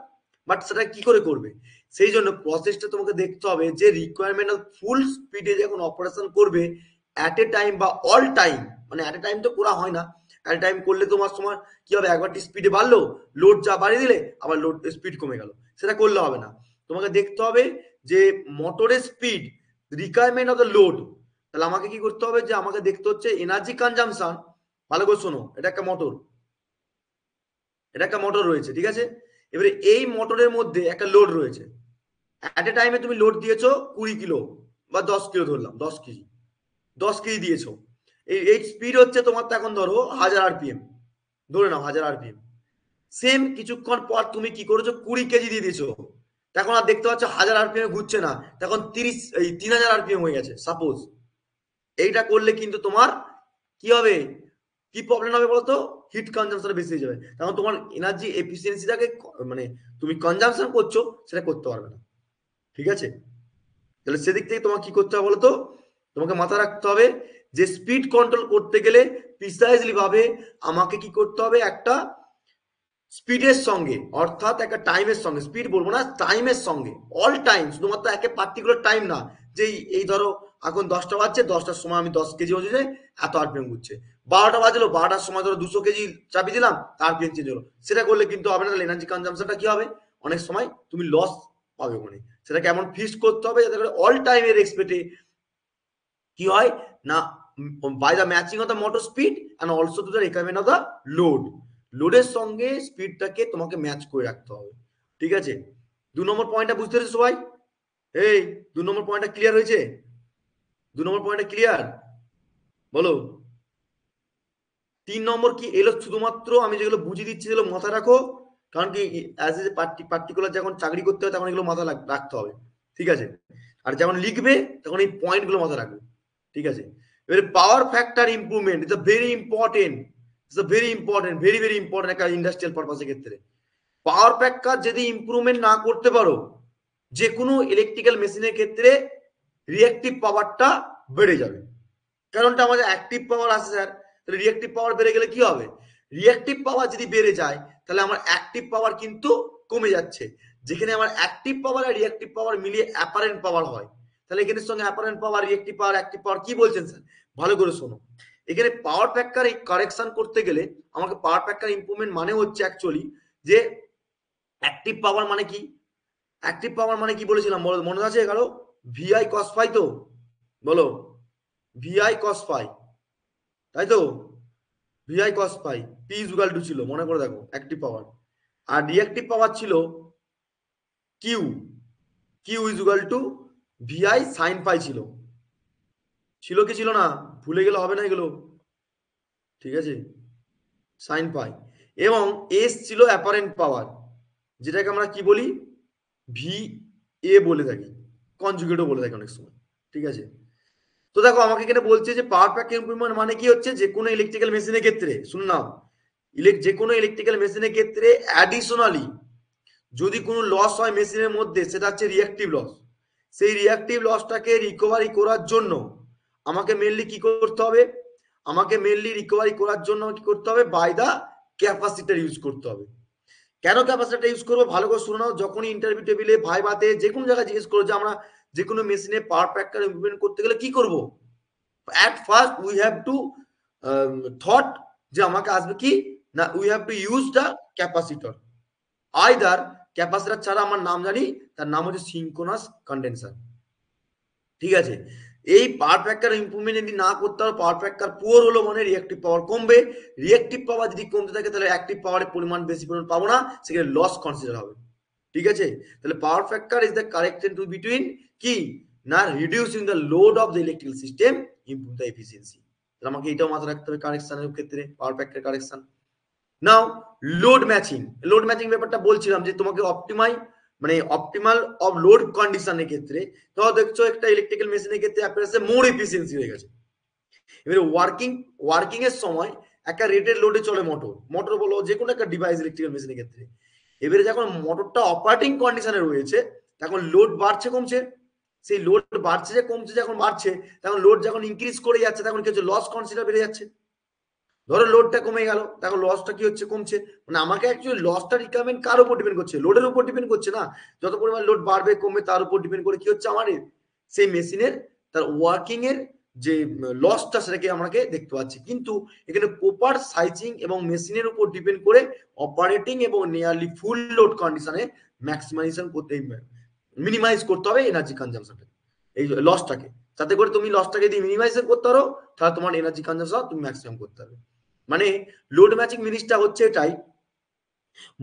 বাট সেটা কি করে করবে, সেই জন্য প্রসেসটা তোমাকে দেখতে হবে যে রিকোয়ারমেন্ট অফ ফুল স্পিডে যখন অপারেশন করবে অ্যাট এ টাইম বা অল টাইম, মানে অ্যাট এ টাইম তো করা হয় না, অ্যাট এ টাইম করলে তোমার সময় কি হবে, একবার স্পিডে বাড়লো, লোড যা বাড়িয়ে দিলে আবার লোড স্পিড কমে গেল, সেটা করলে হবে না। তোমাকে দেখতে হবে যে মোটরের speed requirement of the load, তাহলে আমাকে কি করতে হবে, যে আমাকে দেখতে হচ্ছে এনার্জি কনজাম্পশন। ভালো করে শোনো, এটা একটা মোটর, এটা একটা মোটর রয়েছে, ঠিক আছে। এবারে এই মোটরের মধ্যে একটা লোড রয়েছে, অ্যাট এ টাইমে তুমি লোড দিয়েছো 20 কিলো বা 10 কিলো, ধরলাম 10 কেজি, 10 কেজি দিয়েছো। এই স্পিড হচ্ছে তোমার তো এখন ধরো 1000 আরপিএম, ধরে নাও 1000 আরপিএম। সেম কিছুক্ষণ পর তুমি কি করেছো, 20 কেজি দিয়ে দিয়েছো, তখন আর দেখতে পাচ্ছ 1000 আরপিএম ঘুরছে না, তখন 3000 আরপিএম হয়ে গেছে সাপোজ। এইটা করলে কিন্তু তোমার কি হবে, কি প্রবলেম হবে বলতো, হিট কনজাম্পশন বেশি হয়ে যাবে, তখন তোমার এনার্জি এফিসিয়েন্সিটাকে মানে তুমি কনজাম্পশন করছো সেটা করতে পারবে না, ঠিক আছে। তাহলে সেদিক থেকে তোমাকে কি করতে হবে বলতো, তোমাকে মাথায় রাখতে হবে যে স্পিড কন্ট্রোল করতে গেলে প্রিসাইজলি ভাবে আমাকে কি করতে হবে, একটা স্পিডের সঙ্গে অর্থাৎ একটা টাইমের সঙ্গে, স্পিড বলবো না, টাইমের সঙ্গে অল টাইম, শুধুমাত্র একে পার্টিকুলার টাইম না, যে এই ধরো এখন 10টা বাজছে, 10টার সময় আমি 10 কেজি ওজনে এত আরপিএম ঘুরছে, 12টা বাজলো, 12টার সময় ধরো 200 কেজি চাপি দিলাম, তার আরপিএম চেঞ্জ হলো, সেটা করলে কিন্তু হবে না। এনার্জি কনজাম্পশনটা কি হবে, অনেক সময় তুমি লস পাবে ওখানে। সেটা কেমন ফিক্সড করতে হবে যাতে করে অল টাইমের এক্সপেক্টে কি হয় না, by the matching of the motor speed and also to the requirement of the load, লোডের সঙ্গে স্পিডটাকে তোমাকে ম্যাচ করে রাখতে হবে, ঠিক আছে। 2 নম্বর পয়েন্টটা বুঝতে পেরেছো সবাই? এই 2 নম্বর পয়েন্টটা ক্লিয়ার হয়েছে? 2 নম্বর পয়েন্টটা ক্লিয়ার, বলো। 3 নম্বর কি এলো, শুধুমাত্র আমি যেগুলো বুঝিয়ে দিচ্ছি সেগুলো মাথায় রাখো, কারণ কি অ্যাজ এ পার্টিকুলার যখন চাকরি করতে হয় তখন এগুলো মাথায় রাখতে হবে, ঠিক আছে। আর যখন লিখবে তখন এই পয়েন্টগুলো মাথায় রাখবে, ঠিক আছে। এবারে power factor improvement is a very important, it's a very important, very very important একটা ইন্ডাস্ট্রিয়াল পারপাসের ক্ষেত্রে। পাওয়ার ফ্যাক্টর যদি ইমপ্রুভমেন্ট না করতে পারো, যে কোনো ইলেকট্রিক্যাল মেশিনের ক্ষেত্রে রিঅ্যাক্টিভ পাওয়ারটা বেড়ে যাবে। কারণটা আমাদের অ্যাক্টিভ পাওয়ার আছে স্যার, তাহলে রিঅ্যাক্টিভ পাওয়ার বেড়ে গেলে কি হবে, রিঅ্যাক্টিভ পাওয়ার যদি বেড়ে যায় তাহলে আমার অ্যাক্টিভ পাওয়ার কিন্তু কমে যাচ্ছে, যেখানে আমার অ্যাক্টিভ পাওয়ার আর রিঅ্যাক্টিভ পাওয়ার মিলিয়ে অ্যাপারেন্ট পাওয়ার হয়। তাহলে এখানের সঙ্গে অ্যাপারেন্ট পাওয়ার, রিঅ্যাক্টিভ পাওয়ার, অ্যাক্টিভ পাওয়ার কি বলছেন স্যার, ভালো করে শোনো। এখানে পাওয়ার ফ্যাক্টর কারেকশন করতে গেলে আমাকে পাওয়ার ফ্যাক্টর ইমপ্রুভমেন্ট মানে হচ্ছে অ্যাকচুয়ালি যে অ্যাক্টিভ পাওয়ার মানে কি, অ্যাক্টিভ পাওয়ার মানে কি বলেছিলাম মনে আছে কারো, ভিআই কস ফাই, তো বলো, ভিআই কস ফাই, তাই তো, VI cos phi P is equal to ছিল, মনে করে দেখো অ্যাক্টিভ পাওয়ার, আর রিঅ্যাক্টিভ পাওয়ার ছিল Q, Q is equal to VI sine phi ছিল, ছিল কি ছিল না, ভুলে গেলে হবে না এগুলো, ঠিক আছে, সাইন পাই। এবং এস ছিল অ্যাপারেন্ট পাওয়ার, যেটাকে আমরা কি বলি, ভি এ বলে থাকি, কনজুগেটও বলে থাকি অনেক সময়, ঠিক আছে। তো দেখো আমাকে এখানে বলছে যে পাওয়ার ফ্যাক্টর ইমপ্রুভমেন্ট মানে কি হচ্ছে, যে কোনো ইলেকট্রিক্যাল মেশিনের ক্ষেত্রে, শুনুন নাও, যে কোনো ইলেকট্রিক্যাল মেশিনের ক্ষেত্রে অ্যাডিশনালি যদি কোনো লস হয় মেশিনের মধ্যে, সেটা হচ্ছে রিঅ্যাক্টিভ লস। সেই রিঅ্যাক্টিভ লসটাকে রিকভারি করার জন্য আমাকে মেনলি কি করতে হবে, আমাকে মেনলি রিকভারি করার জন্য কি করতে হবে, বাই দা ক্যাপাসিটার ইউজ করতে হবে। কেন ক্যাপাসিটার ইউজ করবো ভালো করে শুনে নাও। যখনই ইন্টারভিউ টেবিলে, ভাইভাতে, যে কোনো জায়গায় জিজ্ঞেস করো যে আমরা যে কোনো মেশিনে পাওয়ার ফ্যাক্টর ইমপ্লিমেন্ট করতে গেলে কি করব, at first we have two thought যে আমাকে আসবে কি না, we have to use the capacitor. Either capacitor ছাড়া আমার নাম জানি, তার নাম হচ্ছে সিঙ্ক্রোনাস কন্ডেন্সার। ঠিক আছে, এই পাওয়ার ফ্যাক্টর ইমপ্রুভমেন্ট যদি না করতে হবে, পাওয়ার ফ্যাক্টর পুয়ার হলো মানে রিঅ্যাক্টিভ পাওয়ার কমবে। রিঅ্যাক্টিভ পাওয়ার যদি কমতে থাকে তাহলে অ্যাক্টিভ পাওয়ারের পরিমাণ বেশি পরিমাণ পাবো না, সেখানে লস কনসিডার হবে। ঠিক আছে, তাহলে power factor is the corrected two between কি না, reducing the load of the electrical system, improve the efficiency. তাহলে আমাকে এটাও মাথায় রাখতে হবে কারেকশনের ক্ষেত্রে, পাওয়ার ফ্যাক্টর কারেকশন। নাও লোড ম্যাচিং, লোড ম্যাচিং ব্যাপারটা বলছিলাম যে তোমাকে অপটিমাল অফ লোড কন্ডিশনের ক্ষেত্রে ধরো দেখছো একটা ইলেকট্রিক্যাল মেশিনের ক্ষেত্রে অ্যাপিয়ারেন্সে মোর এফিসিয়েন্সি হয়ে গেছে। এবারে ওয়ার্কিং এর সময় একটা রেটেড লোডে চলে মোটর বলো যে কোনো একটা ডিভাইস ইলেকট্রিক্যাল মেশিনের ক্ষেত্রে। এবারে যখন মোটরটা অপারেটিং কন্ডিশনে রয়েছে তখন লোড বাড়ছে কমছে, সেই লোড বাড়ছে যে কমছে, যখন বাড়ছে তখন লোড যখন ইনক্রিজ করে যাচ্ছে তখন কি হচ্ছে, লস কনসিডার বেড়ে যাচ্ছে। ধরো লোডটা কমে গেল, দেখো লসটা কি হচ্ছে, কমছে। মানে আমাকে অ্যাকচুয়ালি লসটা রিকভারমেন্ট কার উপর ডিপেন্ড করছে, লোডের উপর ডিপেন্ড করছে না। যত পরিমাণ লোড বাড়বে কমবে তার উপর ডিপেন্ড করে কি হচ্ছে আমার সেই মেশিনের তার ওয়ার্কিং এর যে লসটা, সেটাকে আমাকে দেখতে পাচ্ছি। কিন্তু এখানে প্রপার সাইজিং এবং মেশিনের উপর ডিপেন্ড করে অপারেটিং এবং নিয়ারলি ফুল লোড কন্ডিশনে ম্যাক্সিমাইজেশন করতে, মিনিমাইজ করতে হবে এনার্জি কনজাম্পশনটা, এই লসটাকে। যাতে করে তুমি লসটাকে যদি মিনিমাইজ করতে পারো তাহলে তোমার এনার্জি কনজাম্পশন তুমি ম্যাক্সিমাম করতে পারবে। মানে লোড ম্যাচিং জিনিসটা হচ্ছে এটাই,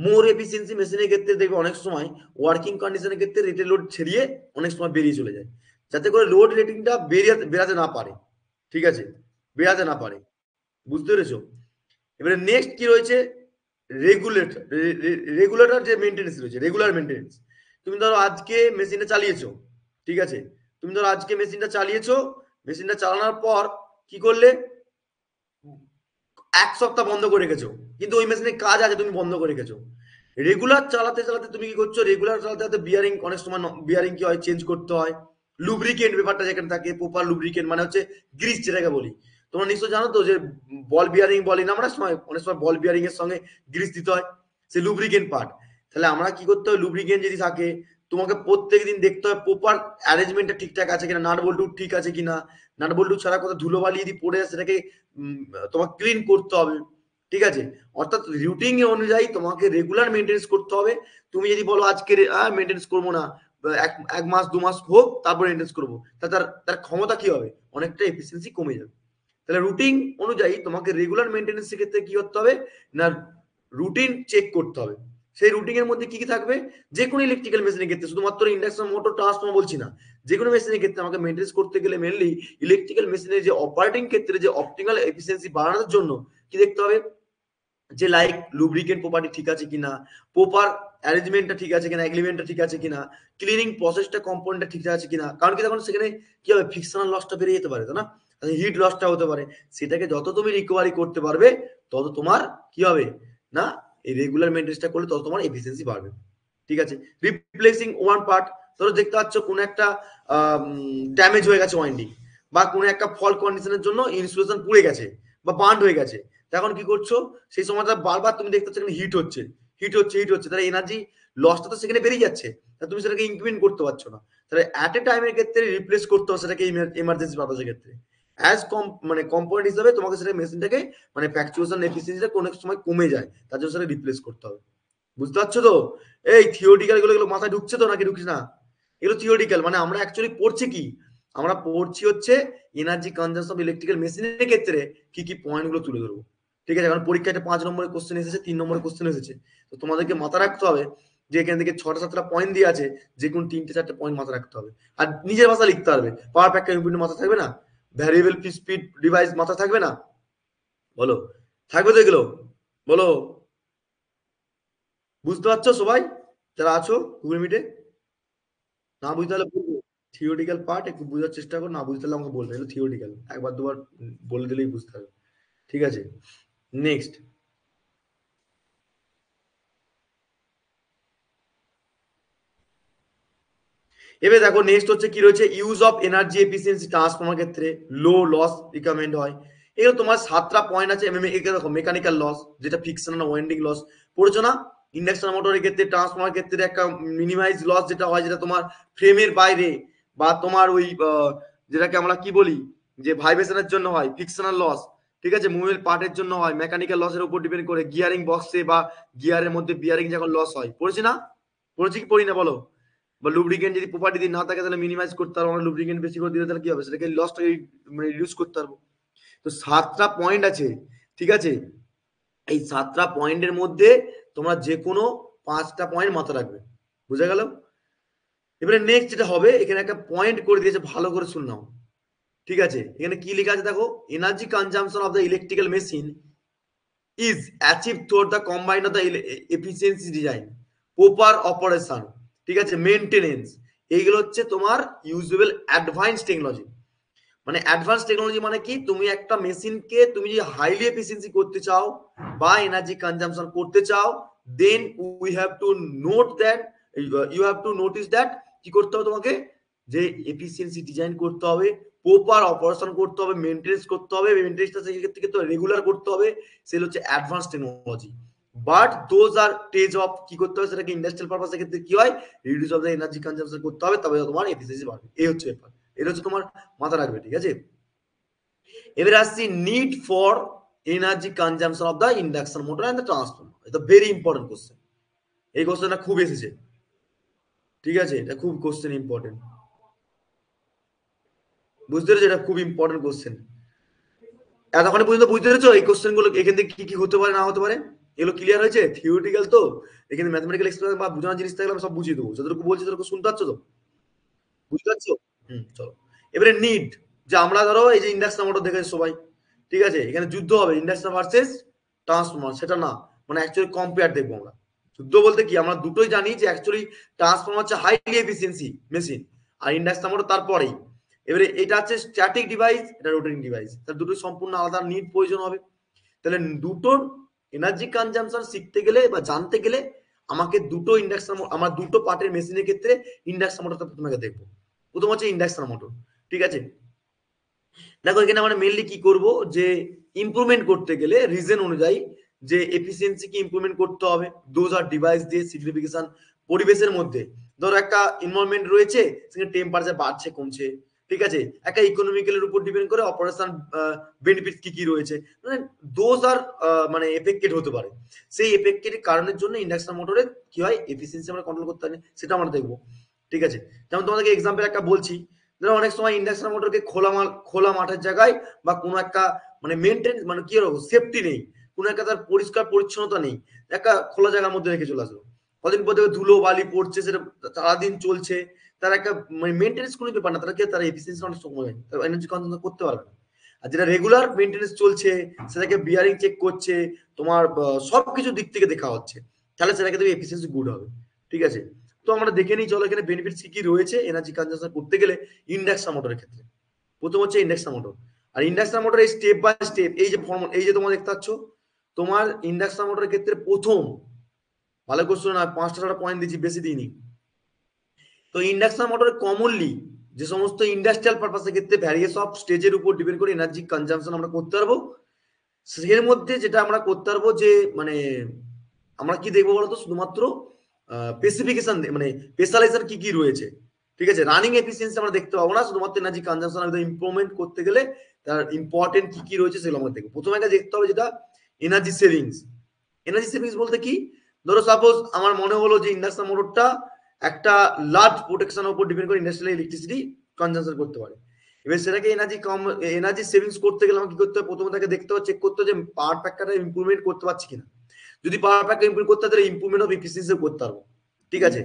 মোর এফিসিয়েন্সি মেশিনের ক্ষেত্রে দেখবে অনেক সময় ওয়ার্কিং কন্ডিশনের ক্ষেত্রে রেটেড লোড ছেড়িয়ে অনেক সময় বেরিয়ে চলে যায়, যাতে করে লোড রেটিংটা বেরাতে না পারে। ঠিক আছে, বেরাতে না পারে, বুঝতে পেরেছো। এবারে নেক্সট কি রয়েছে, রেগুলেটর। রেগুলেটর যে মেনটেন্স রয়েছে, রেগুলার মেনটেন্স। তুমি ধরো আজকে মেশিনটা চালিয়েছো, ঠিক আছে, তুমি ধরো আজকে মেশিনটা চালিয়েছো, মেশিনটা চালানোর পর কি করলে, এক সপ্তাহ বন্ধ করে রেখেছো, কিন্তু ওই মেশিনে কাজ আছে তুমি বন্ধ করে রেখেছো। রেগুলার চালাতে চালাতে তুমি কি করছো, রেগুলার চালাতে চালাতে বিয়ারিং অনেক সময় বিয়ারিং কি হয়, চেঞ্জ করতে হয়। লুব্রিকেন্ট ব্যাপারটা যেখানে থাকে, প্রপার লুব্রিকেন্ট মানে হচ্ছে গ্রিস যেটাকে বলি। তোমরা নিশ্চয় জানো তো যে বল বিয়ারিং বলি না আমরা, সময় অনেক সময় বল বিয়ারিং এর সঙ্গে গ্রিস দিতে হয়, সে লুব্রিকেন্ট পার্ট। তাহলে আমরা কি করতে হবে, লুব্রিকেন্ট যদি থাকে তোমাকে প্রত্যেক দিন দেখতে হবে প্রপার অ্যারেঞ্জমেন্টটা ঠিকঠাক আছে কিনা, নাট বল্টু ঠিক আছে কিনা, নাট বল্টু ছাড়া কোথাও ধুলোবালি যদি পড়ে আসে সেটাকে তোমাকে ক্লিন করতে হবে। ঠিক আছে, অর্থাৎ রুটিন অনুযায়ী তোমাকে রেগুলার মেনটেন্স করতে হবে। তুমি যদি বলো আজকে মেনটেন্স করবো না, এক এক মাস দু মাস হোক তারপর মেনটেন্স করবো, তার তার ক্ষমতা কি হবে, অনেকটা এফিসিয়েন্সি কমে যাবে। তাহলে রুটিন অনুযায়ী তোমাকে রেগুলার মেনটেন্সের ক্ষেত্রে কি করতে হবে না, রুটিন চেক করতে হবে। সেই রুটিনের মধ্যে কি কি থাকবে, যে কোনো ইলেকট্রিক্যাল মেশিনের ক্ষেত্রে, শুধুমাত্র ইন্ডাকশন মোটর ট্রান্সফর্মার বলছি না, যে কোনো মেশিনের ক্ষেত্রে আমাকে মেনটেন্স করতে গেলে মেনলি ইলেকট্রিক্যাল মেশিনের যে অপারেটিং ক্ষেত্রে যে অপটিমাল এফিসিয়েন্সি বাড়ানোর জন্য কি দেখতে হবে, যে লাইক লুব্রিকেন্ট প্রপার্টি ঠিক আছে কিনা, প্রপার অ্যারেঞ্জমেন্টটা ঠিক আছে কিনা, এগ্রিমেন্টটা ঠিক আছে কিনা, ক্লিনিং প্রসেসটা কম্পাউন্ডটা ঠিক আছে কিনা। কারণ কি তখন সেখানে কি হবে, ফিকশনাল লসটা বেড়ে যেতে পারে, তাই না, হিট লসটা হতে পারে। সেটাকে যত তুমি রিকভারি করতে পারবে তত তোমার কি হবে না, এই রেগুলার মেনটেন্সটা করলে তত তোমার এফিসিয়েন্সি বাড়বে। ঠিক আছে, রিপ্লেসিং ওয়ান পার্ট, ধরো দেখতে পাচ্ছ কোনো একটা ড্যামেজ হয়ে গেছে ওয়াইন্ডিং, বা কোনো একটা ফল্ট কন্ডিশনের জন্য ইনসুলেশন পুড়ে গেছে বা বার্ন হয়ে গেছে, তখন কি করছো, সেই সময়টা বারবার তুমি দেখতে পাচ্ছ হিট হচ্ছে, হিট হচ্ছে, তাহলে এনার্জি লসটা তো সেখানে বেরিয়ে যাচ্ছে, তাহলে তুমি সেটাকে ইনক্রিমেন্ট করতে পারছো না। তাহলে অ্যাট এ টাইমের ক্ষেত্রে রিপ্লেস করতে হবে সেটাকে, এমার্জেন্সি পারপাসের ক্ষেত্রে অ্যাজ কম্পোনেন্ট হিসাবে তোমাকে সেটা মেশিনটাকে ফ্যাকচুয়েশন এফিসিয়েন্সিটা কোনো সময় কমে যায়, তার জন্য সেটা রিপ্লেস করতে হবে। বুঝতে পারছো তো, এই থিওরিটিক্যাল গুলো মাথায় ঢুকছে তো নাকি ঢুকছে না, এগুলো থিওরিটিক্যাল। মানে আমরা অ্যাকচুয়ালি পড়ছি কি, আমরা পড়ছি হচ্ছে এনার্জি কনজাম্পশন অফ ইলেকট্রিক্যাল মেশিনের ক্ষেত্রে কি কি পয়েন্ট গুলো তুলে ধরবো। ঠিক আছে, কারণ পরীক্ষাটা 5 নম্বরের কোশ্চেন এসেছে, 3 নম্বরের কোশ্চেন এসেছে, তো তোমাদেরকে মাথা রাখতে হবে যে এখান থেকে 6টা 7টা পয়েন্ট দিয়ে আছে, যে কোন 3টে 4টে পয়েন্ট মাথা রাখতে হবে। আর নিজের ভাষা লিখতে পারবে, পাওয়ার ফ্যাক্টর ইনপুট মাথা থাকবে না, ভ্যারিয়েবল স্পিড ডিভাইস মাথা থাকবে না, বলো থাকবে তো এগুলো, বলো। বুঝতে পারছো সবাই যারা আছো গুগল মিটে, না বুঝতে পারলে বলবো। থিওরিটিক্যাল পার্ট একটু বোঝার চেষ্টা করো, না বুঝতে পারলে আমাকে বলবে, এগুলো থিওরিটিক্যাল, একবার দুবার বলে দিলেই বুঝতে হবে। ঠিক আছে, নেক্সট এবার দেখো নেক্সট হচ্ছে কি রয়েছে, use of energy efficiency transformer ক্ষেত্রে লো লস রিকমেন্ড হয়। এগুলো তোমার 7টা পয়েন্ট আছে। এখানে দেখো মেকানিক্যাল লস, যেটা ফিকশন ওয়েন্ডিং লস পড়েছো না। ইন্ডাকশন মোটরের ক্ষেত্রে, ট্রান্সফর্মার ক্ষেত্রে একটা মিনিমাইজ লস যেটা হয়, যেটা তোমার ফ্রেমের বাইরে বা তোমার ওই যেটাকে আমরা কি বলি যে ভাইব্রেশনের জন্য হয়, ফিকশনাল লস। ঠিক আছে, মুভের পার্টের জন্য হয়, মেকানিক্যাল লসের উপর ডিপেন্ড করে, গিয়ারিং বক্সে বা গিয়ারের মধ্যে বিয়ারিং যখন লস হয়। পড়েছি না? পড়েছি কি পড়ি না বলো? বা লুব্রিকেন্ট যদি প্রপার্টি দিয়ে না থাকে তাহলে মিনিমাইজ করতে পারবো, আমরা লুব্রিকেন্ট বেশি করে দিলে তাহলে কি হবে, সেটাকে লসটাকে মানে রিডিউস করতে পারবো। তো 7টা পয়েন্ট আছে, ঠিক আছে। এই 7টা পয়েন্টের মধ্যে তোমরা যে কোনো 5টা পয়েন্ট মাথায় রাখবে, বুঝা গেল? এবারে নেক্সট যেটা হবে, এখানে একটা পয়েন্ট করে দিয়েছে, ভালো করে শুন নাও। ঠিক আছে, এখানে কি লেখা আছে দেখো, energy consumption of the electrical machine is achieved through the combine of the efficiency design, proper operation, ঠিক আছে, মেইনটেনেন্স। এইগুলো হচ্ছে তোমার ইউজেবল অ্যাডভান্স টেকনোলজি। মানে অ্যাডভান্স টেকনোলজি মানে কি, তুমি একটা মেশিনকে তুমি যদি হাইলি এফিসিয়েন্সি করতে চাও বা এনার্জি কনজাম্পশন করতে চাও, then we have to note that, you have to notice that, কি করতে হবে তোমাকে, যে এফিসিয়েন্সি ডিজাইন করতে হবে, প্রপার অপারেশন করতে হবে, মেনটেন্স করতে হবে, মেনটেন্সটা সেক্ষেত্রে কিন্তু রেগুলার করতে হবে। সেগুলো হচ্ছে advance technology. But those are stage of কি করতে হবে, সেটাকে ইন্ডাস্ট্রিয়াল পারপাসের ক্ষেত্রে কি হয়, reduce of the energy consumption করতে হবে, তবে তোমার এফিসিয়েন্সি বাড়বে। এই হচ্ছে ব্যাপার, এটা হচ্ছে তোমার মাথা রাখবে, ঠিক আছে। এবারে আসছি need for energy consumption of the induction motor and the transformer. এটা ভেরি ইম্পর্টেন্ট কোশ্চেন, এই কোশ্চেনটা খুব এসেছে, ঠিক আছে, এটা খুব কোশ্চেন ইম্পর্টেন্ট, বুঝতে পেরেছো? এটা খুব ইম্পর্টেন্ট কোশ্চেন। এতক্ষণ পর্যন্ত বুঝতে পেরেছো এই কোশ্চেন গুলো এখান থেকে কি কি হতে পারে না হতে পারে? এগুলো ক্লিয়ার হয়েছে? থিওরিটিক্যাল তো, এখানে ম্যাথমেটিক্যাল এক্সপ্রেশন বা বোঝানোর জিনিস থাকলে আমি সব বুঝিয়ে দেবো, যতটুকু বলছি ততটুকু শুনতে পাচ্ছ তো? বুঝতে পারছো? চলো। এবারে নিড, যে আমরা ধরো এই যে ইন্ডাকশন মোটর দেখেছি সবাই, ঠিক আছে, এখানে যুদ্ধ হবে ইন্ডাকশন ভার্সেস ট্রান্সফর্মার, সেটা না, মানে অ্যাকচুয়ালি কম্পেয়ার দেখবো আমরা। যুদ্ধ বলতে কি, আমরা দুটোই জানি যে অ্যাকচুয়ালি ট্রান্সফর্মার হচ্ছে হাইলি এফিসিয়েন্সি মেশিন, আর ইন্ডাকশন মোটর তারপরেই। এবারে এটা হচ্ছে স্ট্যাটিক ডিভাইস, এটা রোটেটিং ডিভাইস, তার দুটো সম্পূর্ণ আলাদা নিড প্রয়োজন হবে। তাহলে দুটোর এনার্জি কনজাম্পশন শিখতে গেলে বা জানতে গেলে আমাকে দুটো ইন্ডাকশন, আমার দুটো পার্টের মেশিনের ক্ষেত্রে ইন্ডাকশন মোটরটা প্রথমে দেখবো। প্রথম হচ্ছে ইন্ডাকশন মোটর, ঠিক আছে। দেখো এখানে আমরা মেনলি কি করব, যে ইমপ্রুভমেন্ট করতে গেলে রিজন অনুযায়ী যে এফিসিয়েন্সি কি ইমপ্রুভমেন্ট করতে হবে, দোজ আর ডিভাইস দিয়ে সিগনিফিকেশন। পরিবেশের মধ্যে ধরো একটা এনভায়রনমেন্ট রয়েছে, সেখানে টেম্পারেচার বাড়ছে কমছে, ঠিক আছে, একটা ইকোনমিক্যালের উপর ডিপেন্ড করে অপারেশন বেনিফিট কি কি রয়েছে, মানে দোজ আর মানে এফেক্টেড হতে পারে। সেই এফেক্টেড কারণের জন্য ইন্ডাকশন মোটরে কি হয়, এফিসিয়েন্সি আমরা কন্ট্রোল করতে পারি, সেটা আমরা দেখবো, ঠিক আছে। যেমন তোমাদেরকে এক্সাম্পল একটা বলছি, ধরো অনেক সময় ইন্ডাকশন মোটরকে খোলা মাঠের জায়গায় বা কোনো একটা মানে মেনটেন মানে কি হলো সেফটি নেই, কোনো একটা তার পরিষ্কার পরিচ্ছন্নতা নেই, একটা খোলা জায়গার মধ্যে রেখে চলে আসলো, কদিন পর দেখবে ধুলো বালি পড়ছে, সেটা সারাদিন চলছে, তার একটা মানে মেনটেন্স কোনো ব্যাপার না, তারা এফিসিয়েন্সি অনেক সময় এনার্জি কনজাম্পশন করতে পারবে না। আর যেটা রেগুলার মেনটেন্স চলছে, সেটাকে বিয়ারিং চেক করছে, তোমার সবকিছু দিক থেকে দেখা হচ্ছে, তাহলে সেটাকে দেখবে এফিসিয়েন্সি গুড হবে, ঠিক আছে। তো আমরা দেখে নিই চলো এখানে বেনিফিটস কি কি রয়েছে এনার্জি কনজাম্পশন করতে গেলে ইন্ডাকশন মোটরের ক্ষেত্রে। প্রথম হচ্ছে ইন্ডাকশন মোটর। আর ইন্ডাকশন মোটর এই স্টেপ বাই স্টেপ, এই যে ফর্ম, এই যে তোমরা দেখতে পাচ্ছ, তোমার ইন্ডাকশন মোটরের ক্ষেত্রে প্রথম, ভালো করে শোনো না, 5টা পয়েন্ট দিচ্ছি, বেশি দিইনি। তো ইন্ডাকশন মোটর কমনলি যে সমস্ত ইন্ডাস্ট্রিয়াল পারপাসের ক্ষেত্রে ভ্যারিয়াস অফ স্টেজের উপর ডিপেন্ড করে এনার্জি কনজাম্পশন আমরা করতে পারবো। সের মধ্যে যেটা আমরা করতে পারবো, যে মানে আমরা কি দেখবো বলতো, শুধুমাত্র স্পেসিফিকেশন মানে স্পেশালাইজেশন কি কি রয়েছে, ঠিক আছে। রানিং এফিসিয়েন্সি আমরা দেখতে পাবো না, শুধুমাত্র এনার্জি কনজাম্পশন ইমপ্রুভমেন্ট করতে গেলে তার ইম্পর্টেন্ট কি কি রয়েছে সেগুলো আমরা দেখবো। প্রথমে একটা দেখতে হবে যেটা এনার্জি সেভিংস। এনার্জি সেভিংস বলতে কি, ধরো সাপোজ আমার মনে হলো যে ইন্ডাকশন মোটরটা একটা লার্জ প্রোটেকশনের উপর ডিপেন্ড করে ইন্ডাস্ট্রিয়াল ইলেকট্রিসিটি কনজাম্পশন করতে পারে। এবার সেটাকে এনার্জি সেভিংস করতে গেলে আমাকে কি করতে হবে, প্রথমে তাকে দেখতে হবে, চেক করতে হবে যে পাওয়ার ফ্যাক্টরটা ইমপ্রুভমেন্ট করতে পারছি কিনা। যদি পাওয়ার ফ্যাক্টর ইমপ্রুভ করতে হয় তাহলে ইমপ্রুভমেন্ট অফ এফিসিয়েন্সি করতে পারবো, ঠিক আছে।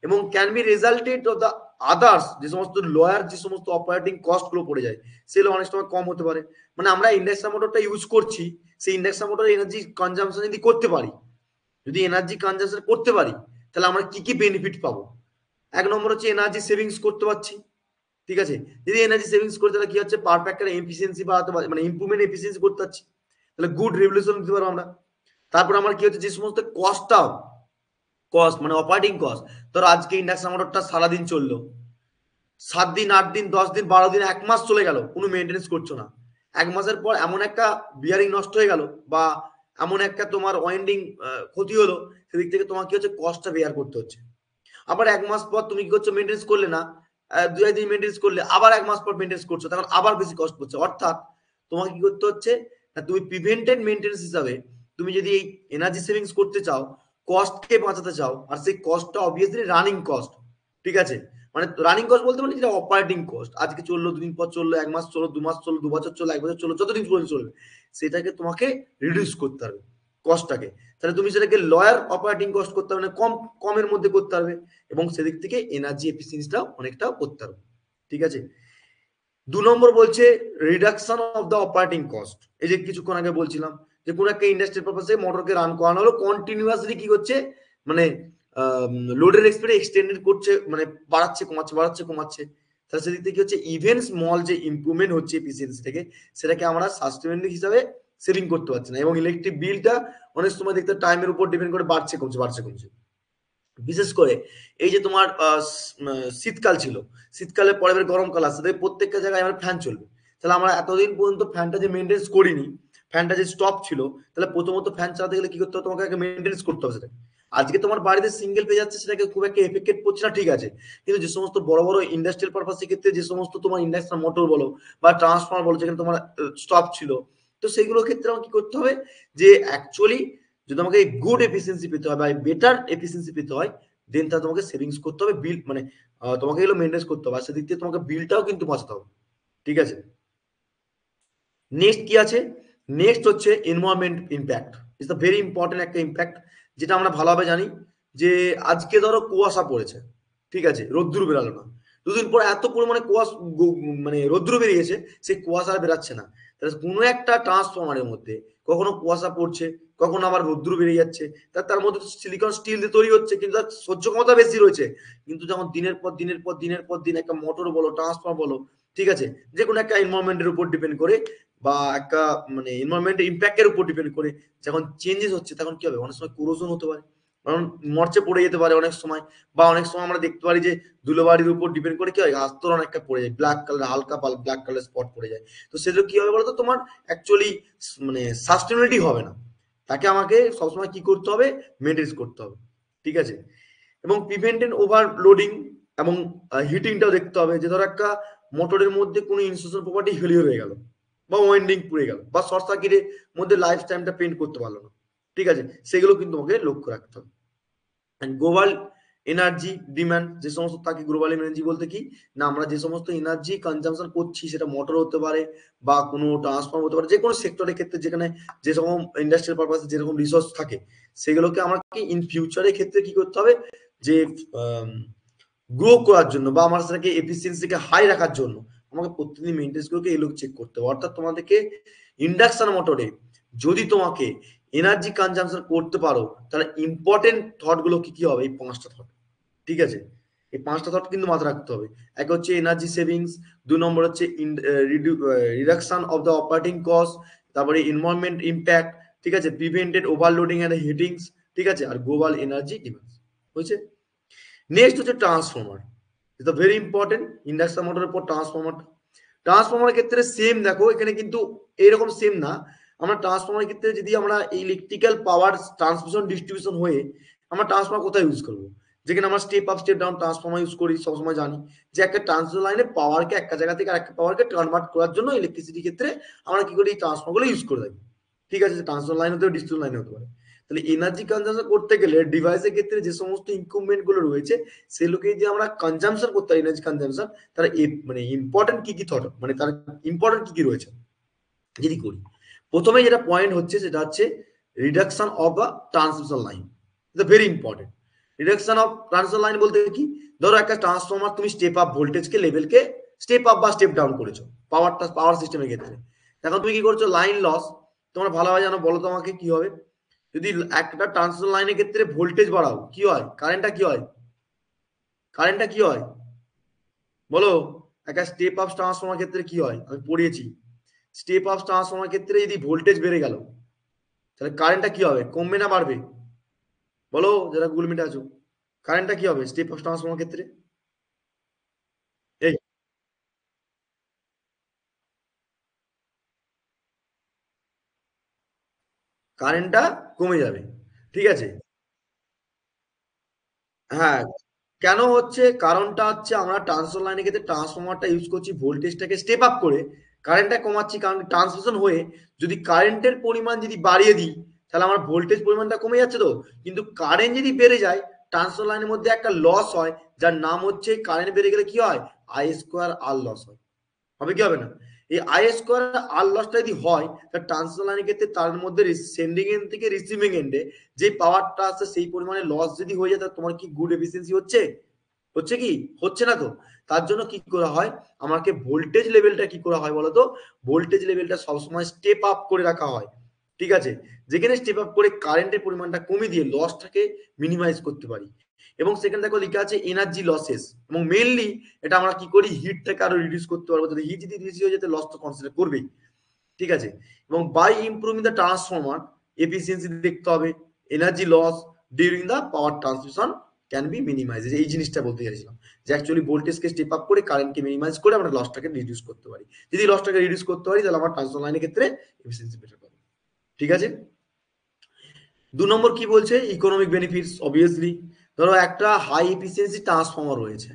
এবং can be resulted of the others, যে সমস্ত লয়ার যে সমস্ত অপারেটিং কস্ট গুলো পড়ে যায়, সেগুলো অনেক সময় কম হতে পারে। মানে আমরা ইন্ডাকশন মোটরটা ইউজ করছি, সেই ইন্ডাকশন মোটর এনার্জি কনজাম্পশন যদি করতে পারি, যদি এনার্জি কনজাম্পশন করতে পারি, তাহলে আমরা কি কি বেনিফিট পাবো। 1 নম্বর হচ্ছে এনার্জি সেভিংস করতে পারছি, ঠিক আছে। যদি এনার্জি সেভিংস করতে, তাহলে কি হচ্ছে, পাওয়ার ফ্যাক্টর এফিসিয়েন্সি বাড়াতে পারছি, মানে ইমপ্রুভমেন্ট এফিসিয়েন্সি করতে পারছি, তাহলে গুড রেভলিউশন দিতে পারবো আমরা। তারপর আমার কি হচ্ছে, যে সমস্ত কস্ট মানে অপারেটিং কস্ট, ধরো আজকে ইন্ডাকশন মোটরটা সারাদিন চললো, 7 দিন, 8 দিন, 10 দিন, 12 দিন, 1 মাস চলে গেল, কোনো মেনটেন্স করছো না। 1 মাসের পর এমন একটা বিয়ারিং নষ্ট হয়ে গেল বা এমন একটা তোমার ওয়াইন্ডিং ক্ষতি হলো, সেদিক থেকে তোমার কি হচ্ছে, কস্টটা বেয়ার করতে হচ্ছে। আবার 1 মাস পর তুমি কি করছো, মেনটেন্স করলে না, 2 দিন মেনটেন্স করলে, আবার 1 মাস পর মেনটেন্স করছো, তখন আবার বেশি কস্ট পড়ছে। অর্থাৎ তোমাকে কি করতে হচ্ছে না, তুমি প্রিভেন্টেড মেনটেন্স হিসাবে তুমি যদি এই এনার্জি সেভিংস করতে চাও, কস্টকে বাঁচাতে চাও, আর সেই কস্টটা অবভিয়াসলি রানিং কস্ট, ঠিক আছে? মানে রানিং কস্ট বলতে মানে যেটা অপারেটিং কস্ট, আজকে চললো, 2 দিন পর চললো, 1 মাস চললো, 2 মাস চললো, 2 বছর চললো, 1 বছর চললো, যতদিন পর্যন্ত চলবে, সেটাকে তোমাকে রিডিউস করতে হবে কস্টটাকে। তাহলে তুমি সেটাকে লয়ার অপারেটিং কস্ট করতে হবে, মানে কম কমের মধ্যে করতে হবে, এবং সেদিক থেকে এনার্জি এফিসিয়েন্সিটাও অনেকটা করতে হবে, ঠিক আছে? 2 নম্বর বলছে reduction of the operating cost. এই যে কিছুক্ষণ আগে বলছিলাম যে কোনো একটা ইন্ডাস্ট্রিয়াল পারপাসে মোটরকে রান করানো হলো, কন্টিনিউয়াসলি কি করছে, মানে লোডের এক্সপিরিয়েন্স এক্সটেন্ডেড করছে, মানে বাড়াচ্ছে কমাচ্ছে, বাড়াচ্ছে কমাচ্ছে। তাহলে সেদিক থেকে হচ্ছে ইভেন স্মল যে ইমপ্রুভমেন্ট হচ্ছে এফিসিয়েন্সি থেকে, সেটাকে আমরা সাস্টেনেবল হিসাবে সেভিং করতে পারছি না, এবং ইলেকট্রিক বিলটা অনেক সময় দেখতে টাইমের উপর ডিপেন্ড করে বাড়ছে কমছে, বাড়ছে কমছে। বিশেষ করে এই যে তোমার শীতকাল ছিল, শীতকালে পরে এবার গরমকাল আসছে, প্রত্যেকটা জায়গায় আমার ফ্যান চলবে। তাহলে আমরা এতদিন পর্যন্ত ফ্যানটা যে মেনটেন্স করিনি, ফ্যানটা যে স্টপ ছিল, তাহলে প্রথমত ফ্যান চালাতে গেলে কি করতে হবে, তোমাকে আগে মেনটেন্স করতে হবে সেটা। আজকে তোমার বাড়িতে সিঙ্গেল পেয়ে যাচ্ছে, সেটাকে খুব একটা এফেক্টেড পড়ছে না, ঠিক আছে, কিন্তু যে সমস্ত বড় বড় ইন্ডাস্ট্রিয়াল পারপাসের ক্ষেত্রে যে সমস্ত তোমার ইন্ডাকশন মোটর বলো বা ট্রান্সফর্মার বলো, যেখানে তোমার স্টপ ছিল, তো সেইগুলোর ক্ষেত্রে আমার কি করতে হবে, যে অ্যাকচুয়ালি যদি আমাকে গুড এফিসিয়েন্সি পেতে হয় বা বেটার এফিসিয়েন্সি পেতে হয়, দেন তা তোমাকে সেভিংস করতে হবে, বিল মানে তোমাকে এগুলো মেনটেন করতে হবে, আর সেদিক থেকে তোমাকে বিলটাও কিন্তু বাঁচাতে হবে, ঠিক আছে? নেক্সট কি আছে, নেক্সট হচ্ছে environment impact. It's the very important একটা ইম্প্যাক্ট, যেটা আমরা ভালোভাবে জানি। যে আজকে ধরো কুয়াশা পড়েছে, ঠিক আছে, রোদ্দুর বেরালো না, 2 দিন পর এত পরিমাণে মানে রোদ্দুর বেরিয়েছে, সেই কুয়াশা আর বেরাচ্ছে না। তাহলে কোনো একটা ট্রান্সফরমারের মধ্যে কখনো কুয়াশা পড়ছে, কখনো আবার রোদ্দুর বেরিয়ে যাচ্ছে, তার মধ্যে সিলিকন স্টিল দিয়ে তৈরি হচ্ছে, কিন্তু তার সহ্য ক্ষমতা বেশি রয়েছে। কিন্তু যখন দিনের পর দিনের পর দিনের পর দিন একটা মোটর বলো, ট্রান্সফর্মার বলো, ঠিক আছে, যে কোনো একটা এনভায়রনমেন্টের উপর ডিপেন্ড করে বা একটা মানে এনভায়রনমেন্ট ইম্প্যাক্টের উপর ডিপেন্ড করে যখন চেঞ্জেস হচ্ছে, তখন কি হবে, অনেক সময় কোরোশন হতে পারে, কারণ মরচে পড়ে যেতে পারে অনেক সময়, বা অনেক সময় আমরা দেখতে পারি যে ধুলোবাড়ির উপর ডিপেন্ড করে কি হয়, আস্তরণ একটা পড়ে যায়, ব্ল্যাক কালার, হালকা ব্ল্যাক কালার স্পট পড়ে যায়। তো সেগুলো কি হবে বলতো, তোমার অ্যাকচুয়ালি মানে সাস্টেনেবিলিটি হবে না, তাকে আমাকে সবসময় কি করতে হবে, মেনটেন করতে হবে, ঠিক আছে? এবং প্রিভেন্টেড ওভারলোডিং এবং হিটিংটাও দেখতে হবে, যে ধরো একটা মোটরের মধ্যে কোনো ইনসুলেশন প্রপার্টি ফেলিওর হয়ে গেল, বা ওয়াইন্ডিং পুড়ে গেল, বা শর্ট সার্কিটের মধ্যে লাইফ টাইমটা পেন্ট করতে পারলো না, ঠিক আছে, সেগুলো কিন্তু আমাকে লক্ষ্য রাখতে হবে। গ্লোবাল এনার্জি ডিমান্ড, যে সমস্ত থাকে, গ্লোবাল এনার্জি বলতে কি না, আমরা যে সমস্ত এনার্জি কনজাম্পশন করছি, সেটা মোটর হতে পারে বা কোনো ট্রান্সফর্ম হতে পারে, যে কোনো সেক্টরের ক্ষেত্রে যেখানে যে রকম ইন্ডাস্ট্রিয়াল পারপাসে যেরকম রিসোর্স থাকে, সেগুলোকে আমাকে ইন ফিউচারের ক্ষেত্রে কি করতে হবে, যে গ্রো করার জন্য বা আমার সেটাকে এফিসিয়েন্সিকে হাই রাখার জন্য আমাকে প্রত্যেকদিন মেনটেন্স গুলোকে এগুলো চেক করতে হবে। অর্থাৎ তোমাদেরকে ইন্ডাকশন মোটরে যদি তোমাকে এনার্জি কনজাম্পশন করতে পারো, তাহলে ইম্পর্টেন্ট থট গুলো কি কি হবে, এই 5টা থট, ঠিক আছে? এই 5টা থট কিন্তু মাথায় রাখতে হবে। এক হচ্ছে এনার্জি সেভিংস, 2 নম্বর হচ্ছে reduction of the operating cost, তারপরে এনভায়রনমেন্ট ইম্প্যাক্ট, ঠিক আছে, প্রিভেন্টেড ওভারলোডিং এন্ড হিটিংস, ঠিক আছে, আর গ্লোবাল এনার্জি ডিমান্ড, বুঝছে? নেক্সট হচ্ছে transformer, it's very important. Induction মোটরের পর ট্রান্সফর্মারের ক্ষেত্রে সেম দেখো, এখানে কিন্তু এইরকম সেম না। আমরা ট্রান্সফর্মারের ক্ষেত্রে যদি আমরা ইলেকট্রিক্যাল পাওয়ার ট্রান্সমিশন ডিস্ট্রিবিউশন হয়ে আমরা ট্রান্সফর্মার কোথায় ইউজ করবো, যেখানে আমরা step up step down transformer use করি, সবসময় জানি যে একটা ট্রান্সমিশন লাইনে পাওয়ারকে একটা জায়গা থেকে আরেকটা পাওয়ারকে কনভার্ট করার জন্য ইলেকট্রিসিটির ক্ষেত্রে আমরা কি করি, এই ট্রান্সফর্মারগুলো ইউজ করে থাকি, ঠিক আছে, ট্রান্সমিশন লাইন হতে পারে, ডিস্ট্রিবিউশন লাইন হতে পারে। তাহলে এনার্জি কনজাম্পশন করতে গেলে ডিভাইসের ক্ষেত্রে যে সমস্ত ইকুইপমেন্ট গুলো রয়েছে, সেগুলোকে যদি আমরা কনজাম্পশন করতে হয়, এনার্জি কনজাম্পশন, তার মানে ইম্পর্টেন্ট কি কি থট, মানে তার ইম্পর্টেন্ট কি কি রয়েছে যদি করি। প্রথমে যেটা পয়েন্ট হচ্ছে সেটা হচ্ছে reduction of a transmission line, এটা very important. Reduction of transmission line বলতে কি, ধরো একটা ট্রান্সফর্মার তুমি স্টেপ আপ ভোল্টেজকে লেভেলকে স্টেপ আপ বা স্টেপ ডাউন করেছো পাওয়ার সিস্টেমের ক্ষেত্রে, এখন তুমি কি করছো, লাইন লস, তোমরা ভালোভাবে জানো, বলো তোমাকে কি হবে যদি একটা ট্রান্সমিশন লাইনের ক্ষেত্রে ভোল্টেজ বাড়াও, কি হয়, কারেন্টটা কি হয়, কারেন্টটা কি হয় বলো? একটা স্টেপ আপ ট্রান্সফর্মার ক্ষেত্রে কি হয়, আমি পড়িয়েছি, স্টেপ আপ ট্রান্সফর্মার ক্ষেত্রে যদি ভোল্টেজ বেড়ে গেল, তাহলে কারেন্টটা কি হবে, কমবে না বাড়বে? বলো যারা গুগল মিটে আছো, কারেন্টটা কি হবে স্টেপ আপ ট্রান্সফর্মার ক্ষেত্রে? এই কারেন্টটা কমে যাবে। ঠিক আছে? হ্যাঁ, কেন হচ্ছে? কারণটা হচ্ছে আমরা ট্রান্সফর লাইনের ক্ষেত্রে ট্রান্সফরমারটা ইউজ করছি ভোল্টেজটাকে স্টেপ আপ করে, কারেন্টটা কমাচ্ছি, কারণ ট্রান্সমিশন হয়ে যদি কারেন্টের পরিমাণ যদি বাড়িয়ে দিই তাহলে আমার ভোল্টেজ পরিমাণটা কমে যাচ্ছে তো। কিন্তু কারেন্ট যদি বেড়ে যায়, ট্রান্সফর লাইনের মধ্যে একটা লস হয়, যার নাম হচ্ছে, কারেন্ট বেড়ে গেলে কি হয়, আই স্কোয়ার আর লস হয়। হবে কি হবে না? এই আই স্কোয়ার আর লসটা যদি হয়, তাহলে ট্রান্সফর লাইনের ক্ষেত্রে তার মধ্যে সেন্ডিং এন্ড থেকে রিসিভিং এন্ডে যে পাওয়ারটা আসছে সেই পরিমাণে লস যদি হয়ে যায়, তাহলে তোমার কি গুড এফিসিয়েন্সি হচ্ছে? হচ্ছে কি? হচ্ছে না তো। তার জন্য কি করা হয়, আমাকে ভোল্টেজ লেভেলটা কি করা হয় বলতো, ভোল্টেজ লেভেলটা সবসময় স্টেপ আপ করে রাখা হয়। ঠিক আছে? যেখানে স্টেপ আপ করে কারেন্টের পরিমাণটা কমিয়ে দিয়ে লসটাকে মিনিমাইজ করতে পারি। এবং সেখানে দেখো লেখা আছে এনার্জি লসেস, এবং মেইনলি এটা আমরা কি করি, হিটটাকে আরো রিডিউস করতে পারবো। যদি হিট যদি রিডিউস হয়ে যেতে, লস তো কনসিডার করবেই। ঠিক আছে? এবং by improving the transformer efficiency দেখতে হবে, energy loss during the power transmission can be minimize. এই জিনিসটা বলতে চাইছিলাম, যে অ্যাকচুয়ালি ভোল্টেজকে স্টেপ আপ করে কারেন্টকে মিনিমাইজ করে আমরা লসটাকে রিডিউস করতে পারি। যদি লসটাকে রিডিউস করতে পারি, তাহলে আমার ট্রান্সফর লাইনের ক্ষেত্রে এফিসিয়েন্সি বেটার পাবো। ঠিক আছে? 2 নম্বর কি বলছে, ইকোনমিক বেনিফিটস। অবভিয়াসলি ধরো একটা হাই এফিসিয়েন্সি ট্রান্সফর্মার রয়েছে,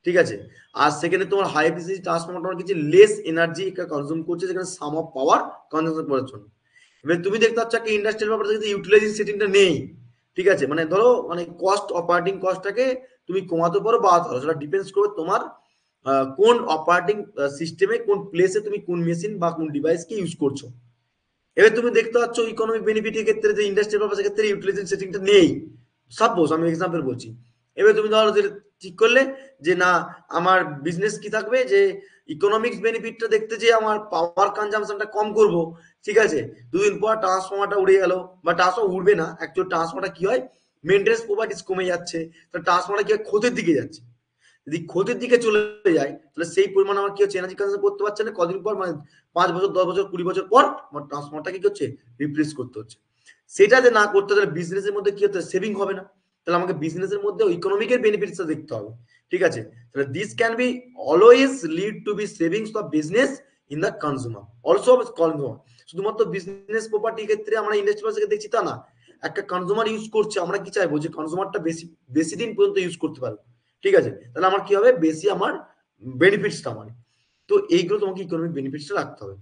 ঠিক আছে, আর সেখানে তোমার হাই এফিসিয়েন্সি ট্রান্সফর্মার তোমার কিছু লেস এনার্জি কনজিউম করছে, সেখানে সাম অফ পাওয়ার কনজাম্পশন করার জন্য। এবার তুমি দেখতে পাচ্ছ একটা ইন্ডাস্ট্রিয়াল ব্যাপারে যদি ইউটিলাইজেশন সেটিংটা নেই, ঠিক আছে, মানে ধরো মানে কস্ট, অপারেটিং কস্টটাকে তুমি কমাতে পারো বা বাড়াতে পারো, সেটা ডিপেন্ডস করবে তোমার কোন অপারেটিং সিস্টেমে, কোন প্লেসে তুমি কোন মেশিন বা কোন ডিভাইসকে ইউজ করছো। এবার তুমি দেখতে পাচ্ছ ইকোনমিক বেনিফিটের ক্ষেত্রে যে ইন্ডাস্ট্রিয়াল পারপাসের ক্ষেত্রে ইউটিলাইজেশন সেটিংটা নেই। সাপোজ আমি এক্সাম্পল বলছি, এবার তুমি ধরো যে ঠিক করলে যে না, আমার বিজনেস কি থাকবে, যে ইকোনমিক্স বেনিফিটটা দেখতে, যে আমার পাওয়ার কনজাম্পশনটা কম করব। ঠিক আছে? 2 দিন পর ট্রান্সফর্মারটা উড়ে গেল, বা ট্রান্সফর্মার উড়বে না, অ্যাকচুয়ালি ট্রান্সফর্মারটা কি হয়, মেনটেন্স প্রপার্টিস কমে যাচ্ছে, তো ট্রান্সফর্মারটা কি হয়, ক্ষতির দিকে যাচ্ছে। যদি ক্ষতির দিকে চলে যায়, তাহলে সেই পরিমাণ আমার কি হচ্ছে, এনার্জি কনজাম্পশন করতে পারছে না, কদিন পর মানে 5 বছর, 10 বছর, 20 বছর পর আমার ট্রান্সফর্মারটা কি হচ্ছে, রিপ্লেস করতে হচ্ছে। সেটা যে না করতে, তাহলে বিজনেসের মধ্যে কি হচ্ছে, সেভিং হবে না। তাহলে আমাকে বিজনেসের মধ্যে ইকোনমিকের বেনিফিটসটা দেখতে হবে। ঠিক আছে? তাহলে this can be always lead to be savings of business in the consumer, also consumer. শুধুমাত্র বিজনেস প্রপার্টির ক্ষেত্রে আমরা ইন্ডাস্ট্রি দেখছি তা না, একটা কনজিউমার ইউজ করছে, আমরা কি চাইবো, যে কনজিউমারটা বেশি বেশি দিন পর্যন্ত ইউজ করতে পারবে। ঠিক আছে? তাহলে আমার কি হবে, বেশি আমার বেনিফিটসটা মানে। তো এইগুলো তোমাকে ইকোনমিক বেনিফিটসটা রাখতে হবে।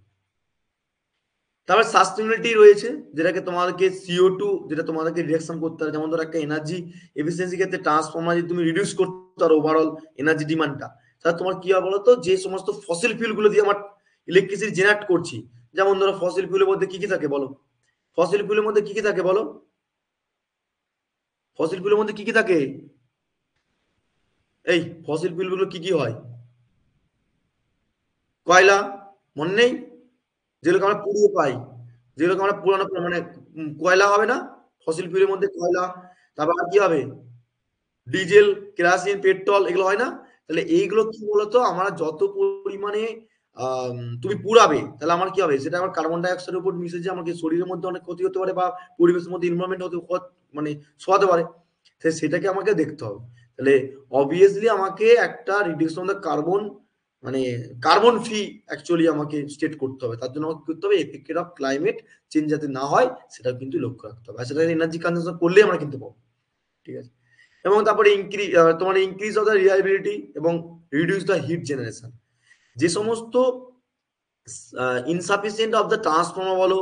তারপর সাস্টেনেবিলিটি রয়েছে, যেটাকে তোমাদেরকে CO2, যেটা তোমাদেরকে রিডাকশন করতে হবে। যেমন ধরো একটা এনার্জি এফিসিয়েন্সি ক্ষেত্রে ট্রান্সফর্মার যদি তুমি রিডিউস করতে পারো ওভারঅল এনার্জি ডিমান্ডটা, তাহলে তোমার কি হবে বলতো, যে সমস্ত ফসিল ফিউল গুলো দিয়ে আমার ইলেকট্রিসিটি জেনারেট করছি, যেমন ধরো ফসিল ফিউলের মধ্যে কি কি থাকে বলো, ফসিল ফিউলের মধ্যে কি কি থাকে বলো, ফসিল ফিউলের মধ্যে কি কি থাকে, এই ফসিল ফিউল গুলো কি কি হয়, কয়লা, মনে নেই? যেগুলোকে আমরা পুড়িয়ে পাই, যেগুলোকে আমরা পুরানো মানে কয়লা হবে না, ফসিল ফিউলের মধ্যে কয়লা। তারপর আর কি হবে, ডিজেল, কেরোসিন, পেট্রোল, এগুলো হয় না? তাহলে এইগুলো কি বলতো, আমরা যত পরিমাণে তুমি পুড়াবে, তাহলে আমার কি হবে, সেটা আমার কার্বন ডাই অক্সাইডের উপর মিশে যে আমাকে শরীরের মধ্যে অনেক ক্ষতি হতে পারে, বা পরিবেশের মধ্যে ইনভারমেন্ট হতে মানে শোয়াতে পারে। সেটাকে আমাকে দেখতে হবে। তাহলে অবভিয়াসলি আমাকে একটা রিডিউকশন অফ দ্য কার্বন, মানে কার্বন ফ্রি অ্যাকচুয়ালি আমাকে স্টেট করতে হবে। তার জন্য আমাকে করতে হবে এফেক্টেড অফ ক্লাইমেট চেঞ্জ যাতে না হয়, সেটাও কিন্তু লক্ষ্য রাখতে হবে। আর সেটা এনার্জি কনজাম্পশন করলেই আমরা কিন্তু পাবো। ঠিক আছে? এবং তারপরে তোমার ইনক্রিজ অফ দ্য রিলায়েবিলিটি এবং রিডিউস দ্য হিট জেনারেশন। যে সমস্ত ইনসাফিসিয়েন্ট অফ দ্য ট্রান্সফর্মার বলো,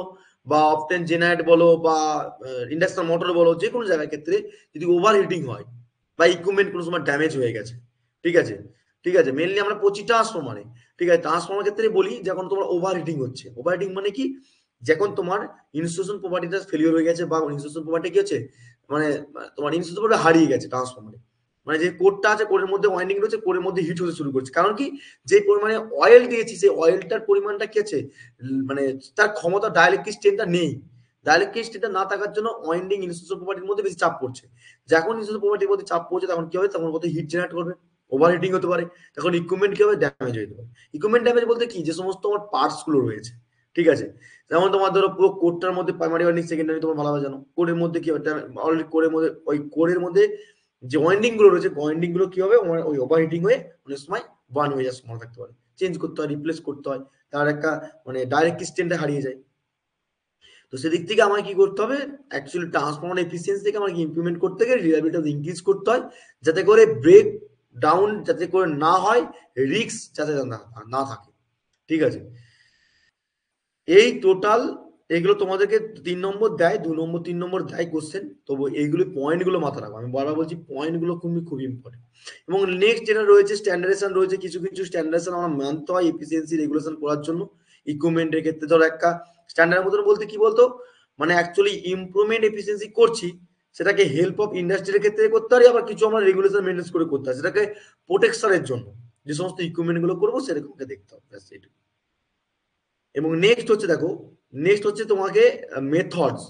বা অফটেন জেনারেট বলো, বা ইন্ডাকশন মোটর বলো, যে কোনো জায়গার ক্ষেত্রে যদি ওভার হিটিং হয়, বা ইকুইপমেন্ট কোনো সময় ড্যামেজ হয়ে গেছে, ঠিক আছে, ঠিক আছে, মেনলি আমরা পড়ছি ট্রান্সফর্মারে। ঠিক আছে? ট্রান্সফর্মার ক্ষেত্রে বলি, যখন তোমার ওভার হিটিং হচ্ছে, ওভার হিটিং মানে কি, যখন তোমার ইনসুলেশন প্রপার্টিটা ফেলিওর হয়ে গেছে, বা ইনসুলেশন প্রপার্টি কি হচ্ছে, মানে তোমার ইনসুলেশন প্রপার্টি হারিয়ে গেছে ট্রান্সফর্মারে, মানে যে কোরটা আছে, কোরের মধ্যে ওয়াইন্ডিং রয়েছে, কোরের মধ্যে হিট হতে শুরু করছে। কারণ কি, যে পরিমাণে অয়েল দিয়েছি, সেই অয়েলটার পরিমাণটা কি আছে, মানে তার ক্ষমতা, ডাইলেকট্রিক স্ট্রেনটা নেই। ডাইলেকট্রিক স্ট্রেনটা না থাকার জন্য ওয়াইন্ডিং ইনসুলেশন প্রপার্টির মধ্যে বেশি চাপ পড়ছে। যখন ইনসুলেশন প্রপার্টির মধ্যে চাপ পড়ছে, তখন কি হবে, তখন কত হিট জেনারেট করবে, ওভার হিটিং হতে পারে। তখন ইকুইপমেন্ট কি হবে, ড্যামেজ হয়ে যেতে পারে। ইকুইপমেন্ট ড্যামেজ বলতে কি, যে সমস্ত আমার পার্টস গুলো রয়েছে, ঠিক আছে, যেমন তোমার ধরো পুরো কোরটার মধ্যে প্রাইমারি ওয়াইন্ডিং, সেকেন্ডারি, তোমার ভালোভাবে জানো, কোরের মধ্যে কি হবে, অলরেডি কোরের মধ্যে, ওই কোরের মধ্যে যে ওয়াইন্ডিং গুলো রয়েছে, ওয়াইন্ডিং গুলো কি হবে, ওই ওভার হিটিং হয়ে অনেক সময় বার্ন হয়ে যাওয়ার সম্ভাবনা থাকতে পারে। চেঞ্জ করতে হয়, রিপ্লেস করতে হয়, তার একটা মানে ডাইরেক্ট স্ট্রেনটা হারিয়ে যায়। তো সেদিক থেকে আমাকে কি করতে হবে, অ্যাকচুয়ালি ট্রান্সফরমার এফিসিয়েন্সি থেকে আমাকে ইমপ্লিমেন্ট করতে গেলে রিলায়েবিলিটি ইনক্রিজ করতে হয়, যাতে করে ব্রেক ডাউন যাতে করে না হয়, রিস্ক যাতে না থাকে। ঠিক আছে, এই টোটাল এগুলো তোমাদেরকে 3 নম্বর দেয়, 2 নম্বর 3 নম্বর দেয় কোশ্চেন। তবু এইগুলো পয়েন্টগুলো মাথা রাখো, আমি বারবার বলছি পয়েন্টগুলো খুবই খুবই ইম্পর্টেন্ট। এবং নেক্সট যেটা রয়েছে স্ট্যান্ডার্ডেশন রয়েছে, কিছু কিছু স্ট্যান্ডার্ডেশন আমরা মানতে হয় এফিসিয়েন্সি রেগুলেশন করার জন্য। ইকুইপমেন্টের ক্ষেত্রে ধরো একটা স্ট্যান্ডার্ড মতন বলতে কি বলতো, মানে অ্যাকচুয়ালি ইমপ্রুভমেন্ট এফিসিয়েন্সি করছি, সেটাকে হেল্প অফ ইন্ডাস্ট্রির ক্ষেত্রে করতে পারি, আবার কিছু আমরা রেগুলেশন মেনটেন করে করতে হয়, সেটাকে প্রোটেকশনের জন্য যে সমস্ত ইকুইপমেন্ট গুলো করবো সেরকমকে দেখতে হবে, ব্যাস এইটুকু। এবং নেক্সট হচ্ছে দেখো, নেক্সট হচ্ছে তোমাকে মেথডস,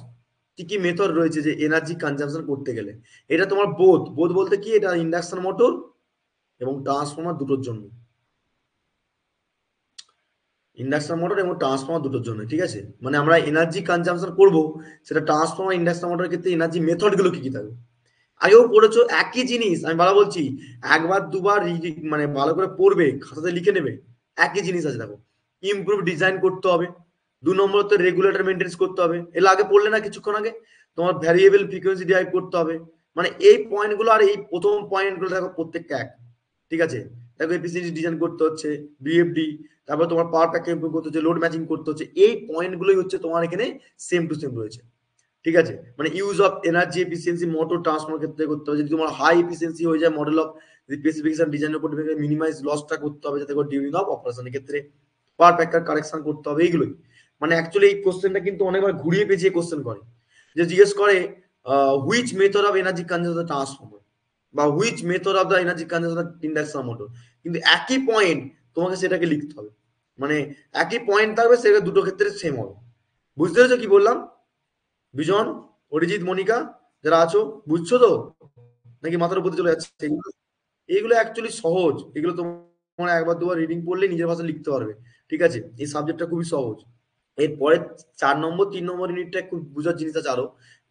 কি কি মেথড রয়েছে যে এনার্জি কনজাম্পশন করতে গেলে। এটা তোমার বোধ বোধ বলতে কি, এটা ইন্ডাকশন মোটর এবং ট্রান্সফর্মার দুটোর জন্য, ইন্ডাকশন মোটর এবং ট্রান্সফর্মার দুটোর জন্য। ঠিক আছে, মানে আমরা এনার্জি কনজাম্পশন করব, সেটা ট্রান্সফর্মার ইন্ডাকশন মোটরের ক্ষেত্রে এনার্জি মেথড গুলো কি কি থাকবে আগেও পড়েছো, একই জিনিস আমি ভালো বলছি, একবার দুবার মানে ভালো করে পড়বে, খাতাতে লিখে নেবে, একই জিনিস আছে দেখো। ইমপ্রুভ ডিজাইন করতে হবে, 2 নম্বর তো রেগুলেটর মেনটেন্স করতে হবে, এর আগে পড়লে না কিছুক্ষণ আগে, তোমার ভ্যারিয়েবল ফ্রিকোয়েন্সি ডিরাইভ করতে হবে। মানে এই পয়েন্টগুলো আর এই প্রথম পয়েন্টগুলো দেখো প্রত্যেকটা এক। ঠিক আছে, দেখো এফিসিয়েন্সি ডিজাইন করতে হচ্ছে, বিএফডি, তারপর তোমার পাওয়ার প্যাকে ইমপ্রুভ করতে হচ্ছে, লোড ম্যাচিং করতে হচ্ছে, এই পয়েন্টগুলোই হচ্ছে তোমার এখানে সেম টু সেম রয়েছে। ঠিক আছে, মানে use of energy efficiency motor transformer ক্ষেত্রে করতে হবে, যদি তোমার হাই এফিসিয়েন্সি হয়ে যায় মডেল অফ স্পেসিফিকেশন ডিজাইনের উপর মিনিমাইজ লসটা করতে হবে, যাতে করে ডিউরিং অফ অপারেশনের ক্ষেত্রে পাওয়ার ফ্যাক্টর কারেকশন করতে হবে, এইগুলোই। মানে অ্যাকচুয়ালি এই কোশ্চেনটা কিন্তু অনেকবার ঘুরিয়ে পেঁচিয়ে কোশ্চেন করে, যে জিজ্ঞেস করে which method of energy consumption transformer বা which method of the energy consumption induction motor, কিন্তু একই পয়েন্ট তোমাকে সেটাকে লিখতে হবে, মানে একই পয়েন্ট থাকবে, সেটা দুটো ক্ষেত্রে সেম হবে। বুঝতে পেরেছো কি বললাম? বিজন, অরিজিৎ, মনিকা যারা আছো, বুঝছো তো নাকি মাথার উপর দিয়ে চলে যাচ্ছে? এগুলো অ্যাকচুয়ালি সহজ, এগুলো তোমার একবার দুবার রিডিং পড়লে নিজের ভাষায় লিখতে পারবে। ঠিক আছে, এই সাবজেক্টটা খুবই সহজ। এরপরে 4 নম্বর 3 নম্বর ইউনিটটা একটু বুঝার জিনিস আছে আরো,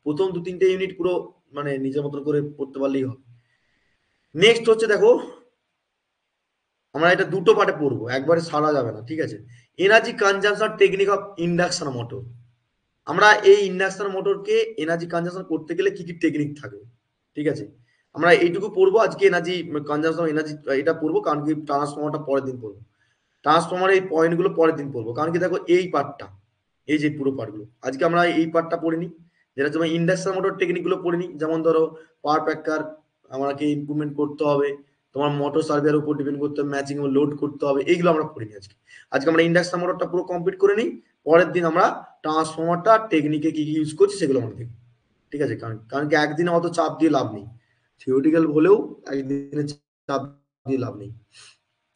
প্রথম 2-3টে ইউনিট পুরো মানে নিজের মতন করে পড়তে পারলেই হবে। নেক্সট হচ্ছে দেখো, আমরা এটা দুটো পার্টে পড়বো, একবারে সারা যাবে না। ঠিক আছে, energy consumption technique of induction motor. আমরা এই ইন্ডাকশন মোটরকে এনার্জি কনজাম্পশন করতে গেলে কি কি টেকনিক থাকবে, ঠিক আছে, আমরা এইটুকু পড়বো আজকে, এনার্জি কনজাম্পশন এনার্জি এটা পড়বো, কারণ কি ট্রান্সফর্মারটা পরের দিন পড়বো, ট্রান্সফর্মারের এই পয়েন্টগুলো পরের দিন পড়বো, কারণ কি দেখো এই পার্টটা, এই যে পুরো পার্টগুলো আজকে আমরা এই পার্টটা পড়িনি, যেটা তোমার ইন্ডাকশন মোটর টেকনিকগুলো পড়িনি, যেমন ধরো পাওয়ার প্যাকার আমাকে ইমপ্রুভমেন্ট করতে হবে, তোমার মোটর সার্ভিয়ার উপর ডিপেন্ড করতে হবে, ম্যাচিং লোড করতে হবে, এইগুলো আমরা পড়িনি আজকে। আজকে আমরা ইন্ডাকশন মোটরটা পুরো কমপ্লিট করে নিই, পরের দিন আমরা ট্রান্সফর্মারটা টেকনিকে কি কি ইউজ করছি সেগুলো আমরা দেখি। ঠিক আছে, কারণ কারণ কি একদিনে অত চাপ দিয়ে লাভ নেই, থিওরিটিক্যাল হলেও একদিনে চাপ দিয়ে লাভ নেই।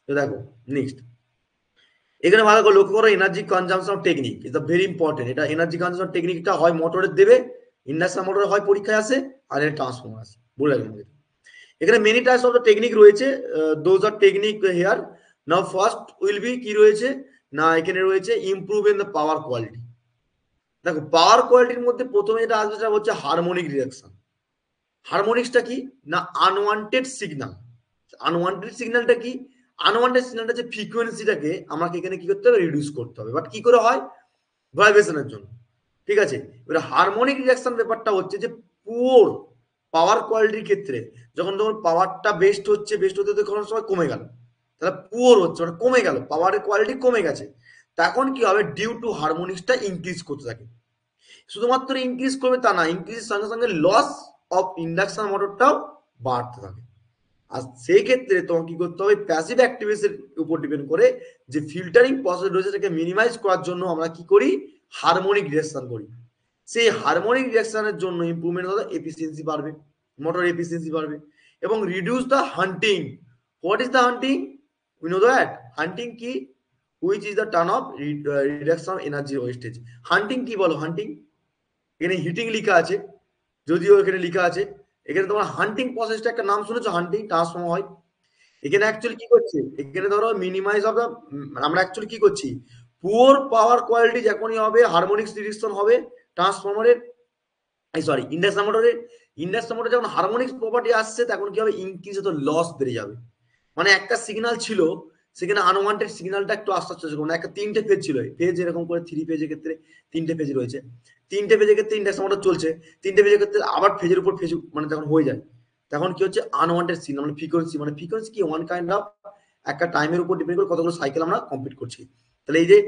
তো দেখো নেক্সট, এখানে ভালো করে লক্ষ্য করো, energy consumption technique is the very important. এটা এনার্জি কনজাম্পশন টেকনিকটা হয় মোটরের দেবে, ইন্ডাকশন মোটরে হয় পরীক্ষায় আসে, আর এটা ট্রান্সফর্মার আসে, বলে রাখলাম। এখানে many types of the technique রয়েছে, those are technique here. Now first will be কি রয়েছে না, এখানে রয়েছে improve in the power quality. দেখো পাওয়ার কোয়ালিটির মধ্যে প্রথমে যেটা আসবে সেটা হচ্ছে হারমোনিক রিডাকশন। হারমোনিক্সটা কি না, আনওয়ান্টেড সিগন্যাল। আনওয়ান্টেড সিগন্যালটা কি, আনওয়ান্টেড সিগন্যালটা যে ফ্রিকোয়েন্সিটাকে আমাকে এখানে কি করতে হবে, রিডিউস করতে হবে, বাট কি করে হয়, ভাইব্রেশনের জন্য। ঠিক আছে, এবার হারমোনিক রিডাকশন ব্যাপারটা হচ্ছে যে পুওর পাওয়ার কোয়ালিটির ক্ষেত্রে যখন তোমার পাওয়ারটা বেস্ট হচ্ছে, বেস্ট হতে হতে কোনো সময় কমে গেল, তাহলে পুওর হচ্ছে মানে কমে গেল, পাওয়ারের কোয়ালিটি কমে গেছে, তখন কি হবে, ডিউ টু হারমোনিক্সটা ইনক্রিজ করতে থাকে। শুধুমাত্র ইনক্রিজ করবে তা না, ইনক্রিজের সঙ্গে সঙ্গে লস অফ ইন্ডাকশন মোটরটাও বাড়তে থাকে। আর সেই ক্ষেত্রে তোমাকে কি করতে হবে, প্যাসিভ অ্যাক্টিভিটির উপর ডিপেন্ড করে যে ফিল্টারিং প্রসেস রয়েছে সেটাকে মিনিমাইজ করার জন্য আমরা কি করি, হারমোনিক রিডাকশন করি। সেই হারমোনিক রিডাকশনের জন্য ইমপ্রুভমেন্ট হবে, এফিসিয়েন্সি বাড়বে, মোটর এফিসিয়েন্সি বাড়বে, এবং reduce the hunting. What is the hunting, we know that hunting কি, which is the turn of reduction energy wastage. Hunting কি বলো, হান্টিং, এখানে হিটিং লেখা আছে, যদিও এখানে লেখা আছে, এখানে তোমার হান্টিং প্রসেসটা একটা নাম শুনেছো, হান্টিং ট্রান্সফর্মার হয়। এখানে অ্যাকচুয়ালি কি করছে, এখানে ধরো মিনিমাইজ অফ দ্য, আমরা অ্যাকচুয়ালি কি করছি, পুয়ার পাওয়ার কোয়ালিটি যখনই হবে হারমোনিক্স রিডাকশন হবে ট্রান্সফর্মারের, সরি ইন্ডাকশন মোটরের। ইন্ডাকশন মোটরে যখন হারমোনিক্স প্রপার্টি আসছে তখন কি হবে, ইনক্রিজ হতো, লস বেড়ে যাবে। মানে একটা সিগন্যাল ছিল, সেখানে আনওয়ান্টেড সিগন্যালটা একটু আস্তে আস্তে, মানে একটা 3টে ফেজ ছিল, ফেজ এরকম করে 3 ফেজের ক্ষেত্রে 3টে ফেজ রয়েছে, 3টে ফেজের ক্ষেত্রে ইন্ডাকশন মোটর চলছে, 3টে ফেজের ক্ষেত্রে আবার ফেজের উপর ফেজ মানে তখন হয়ে যায়, তখন কি হচ্ছে আনওয়ান্টেড সিগন্যাল মানে ফ্রিকোয়েন্সি কি ওয়ান কাইন্ড অফ একটা টাইমের উপর ডিপেন্ড করে কতগুলো সাইকেল আমরা কমপ্লিট করছি। তাহলে এই যে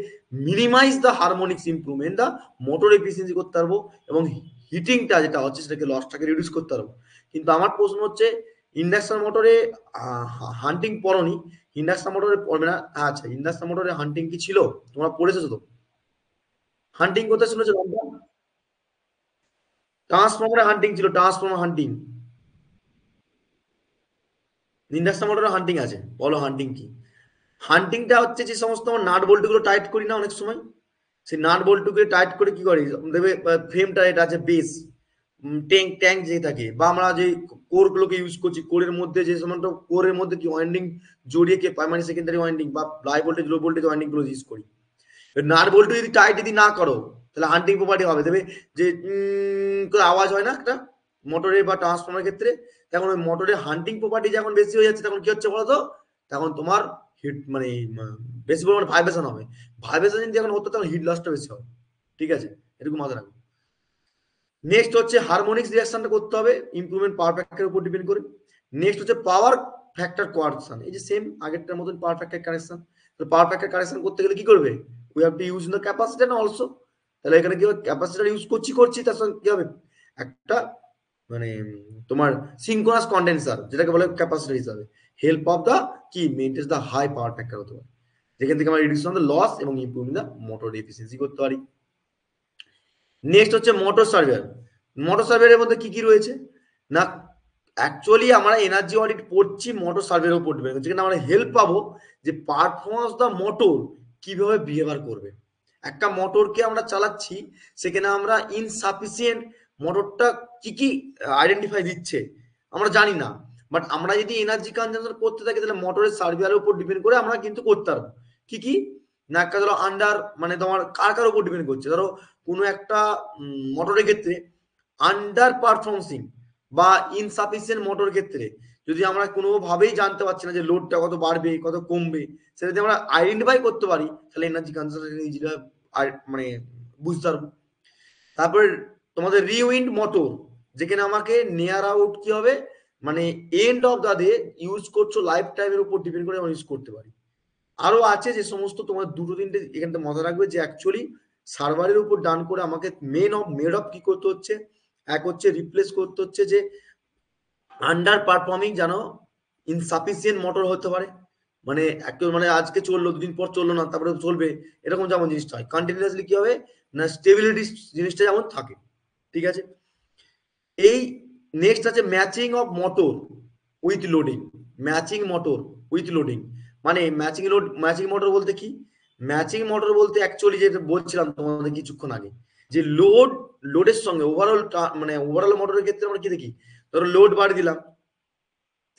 minimize the harmonics improvement the motor efficiency করতে পারবো এবং হিটিংটা যেটা হচ্ছে সেটাকে লসটাকে রিডিউস করতে পারবো। কিন্তু আমার প্রশ্ন হচ্ছে ইন্ডাকশন মোটরে হান্টিং পড়নি, ইন্ডাকশন মোটরে পড়বে না। আচ্ছা, ইন্ডাকশন মোটরে হান্টিং কি ছিল তোমরা পড়েছো তো? হান্টিং কোথায় শুনেছো? ট্রান্সফর্মারে হান্টিং ছিল, ট্রান্সফর্মার হান্টিং। ইন্ডাকশন মোটরে হান্টিং আছে, বলো হান্টিং কি? হান্টিংটা হচ্ছে যে সমস্ত নাট বল্টু গুলো টাইট করি না অনেক সময়, সেই নাট বল্টুকে টাইট করে কি করি দেবে ফ্রেমটা, এটা আছে বেস ট্যাঙ্ক ট্যাঙ্ক যে থাকে, বা আমরা যে কোর গুলোকে ইউজ করছি, কোরের মধ্যে যে সমস্ত কোরের মধ্যে কি ওয়াইন্ডিং জড়িয়ে কে প্রাইমারি সেকেন্ডারি ওয়াইন্ডিং বা high voltage low voltage winding গুলো ইউজ করি। নাট বল্টু যদি টাইট যদি না করো তাহলে হান্টিং প্রপার্টি হবে, দেবে যে করে আওয়াজ হয় না একটা মোটরে বা ট্রান্সফর্মারের ক্ষেত্রে, তখন ওই মোটরের হান্টিং প্রপার্টি যখন বেশি হয়ে যাচ্ছে তখন কি হচ্ছে বলতো, তখন তোমার হিট মানে বেশি পরিমাণে ভাইব্রেশন হবে, ভাইব্রেশন যদি এখন হতো তখন হিট লসটা বেশি হবে। ঠিক আছে, এরকম মাথায় রাখো। নেক্সট হচ্ছে হারমোনিক্স রিঅ্যাকশনটা করতে হবে ইমপ্রুভমেন্ট পাওয়ার ফ্যাক্টরের উপর ডিপেন্ড করে। নেক্সট হচ্ছে পাওয়ার ফ্যাক্টর কোয়ারেকশন, এই যে সেম আগেরটার মতন পাওয়ার ফ্যাক্টর কারেকশন। তো পাওয়ার ফ্যাক্টর কারেকশন করতে গেলে কি করবে, we have to use the capacitor also. তাহলে এখানে কি হবে, ক্যাপাসিটর ইউজ করছি তার সঙ্গে কি হবে একটা মানে তোমার সিনক্রোনাস কন্ডেন্সার যেটাকে বলে ক্যাপাসিটর হিসাবে, হেল্প অফ দ্য কি maintain the high power factor হতে পারে, যেখান থেকে আমরা রিডিউস অন দ্য লস এবং ইমপ্রুভিং দ্য মোটর এফিসিয়েন্সি করতে পারি। নেক্সট হচ্ছে মোটর সার্ভেয়ার। মোটর সার্ভেয়ারের মধ্যে কি কি রয়েছে না, অ্যাকচুয়ালি আমরা এনার্জি অডিট পড়ছি মোটর সার্ভেয়ার উপর ডিপেন্ড করছে, যেখানে আমরা হেল্প পাবো যে পারফরমেন্স দ্য মোটর কিভাবে বিহেভিয়ার করবে। একটা মোটরকে আমরা চালাচ্ছি, সেখানে আমরা ইনসাফিসিয়েন্ট মোটরটা কি কি আইডেন্টিফাই দিচ্ছে আমরা জানি না, বাট আমরা যদি এনার্জি কনজাম্পশন করতে থাকি তাহলে মোটরের সার্ভেয়ারের উপর ডিপেন্ড করে আমরা কিন্তু করতে পারবো কি কি না। একটা ধরো আন্ডার মানে তোমার কার কার উপর ডিপেন্ড করছে, ধরো কোনো একটা মোটরের ক্ষেত্রে আন্ডার পারফরমেন্সিং বা ইনসাফিসিয়েন্ট মোটর ক্ষেত্রে যদি আমরা কোনোভাবেই জানতে পারছি না যে লোডটা কত বাড়বে কত কমবে, সেটা যদি আমরা আইডেন্টিফাই করতে পারি তাহলে এনার্জি কনজাম্পশন মানে বুঝতে পারবো। তারপরে তোমাদের রিউইন্ড মোটর, যেখানে আমাকে নিয়ার আউট কি হবে মানে end of the day use করছো লাইফ টাইমের উপর ডিপেন্ড করে আমরা ইউজ করতে পারি। আরো আছে যে সমস্ত তোমার দুটো তিনটে এখানে মাথায় রাখবে যে অ্যাকচুয়ালি সার্ভারের উপর ডান করে আমাকে মেড অফ কি করতে হচ্ছে, এক হচ্ছে রিপ্লেস করতে হচ্ছে যে আন্ডার পারফর্মিং যেন ইনসাফিসিয়েন্ট মোটর হতে পারে, মানে একটু মানে আজকে চললো দুদিন পর চললো না তারপরে চলবে, এরকম যেমন জিনিসটা হয় কন্টিনিউয়াসলি কি হবে না স্টেবিলিটি জিনিসটা যেমন থাকে। ঠিক আছে, এই নেক্সট আছে matching of motor with loading, matching motor with loading মানে ম্যাচিং মোটর বলতে কি, ম্যাচিং মোটর বলতে অ্যাকচুয়ালি যেটা বলছিলাম তোমাদের কিছুক্ষণ আগে যে লোডের সঙ্গে মানে ওভারঅল মোটরের ক্ষেত্রে আমরা কি দেখি, ধরো লোড বাড়িয়ে দিলাম,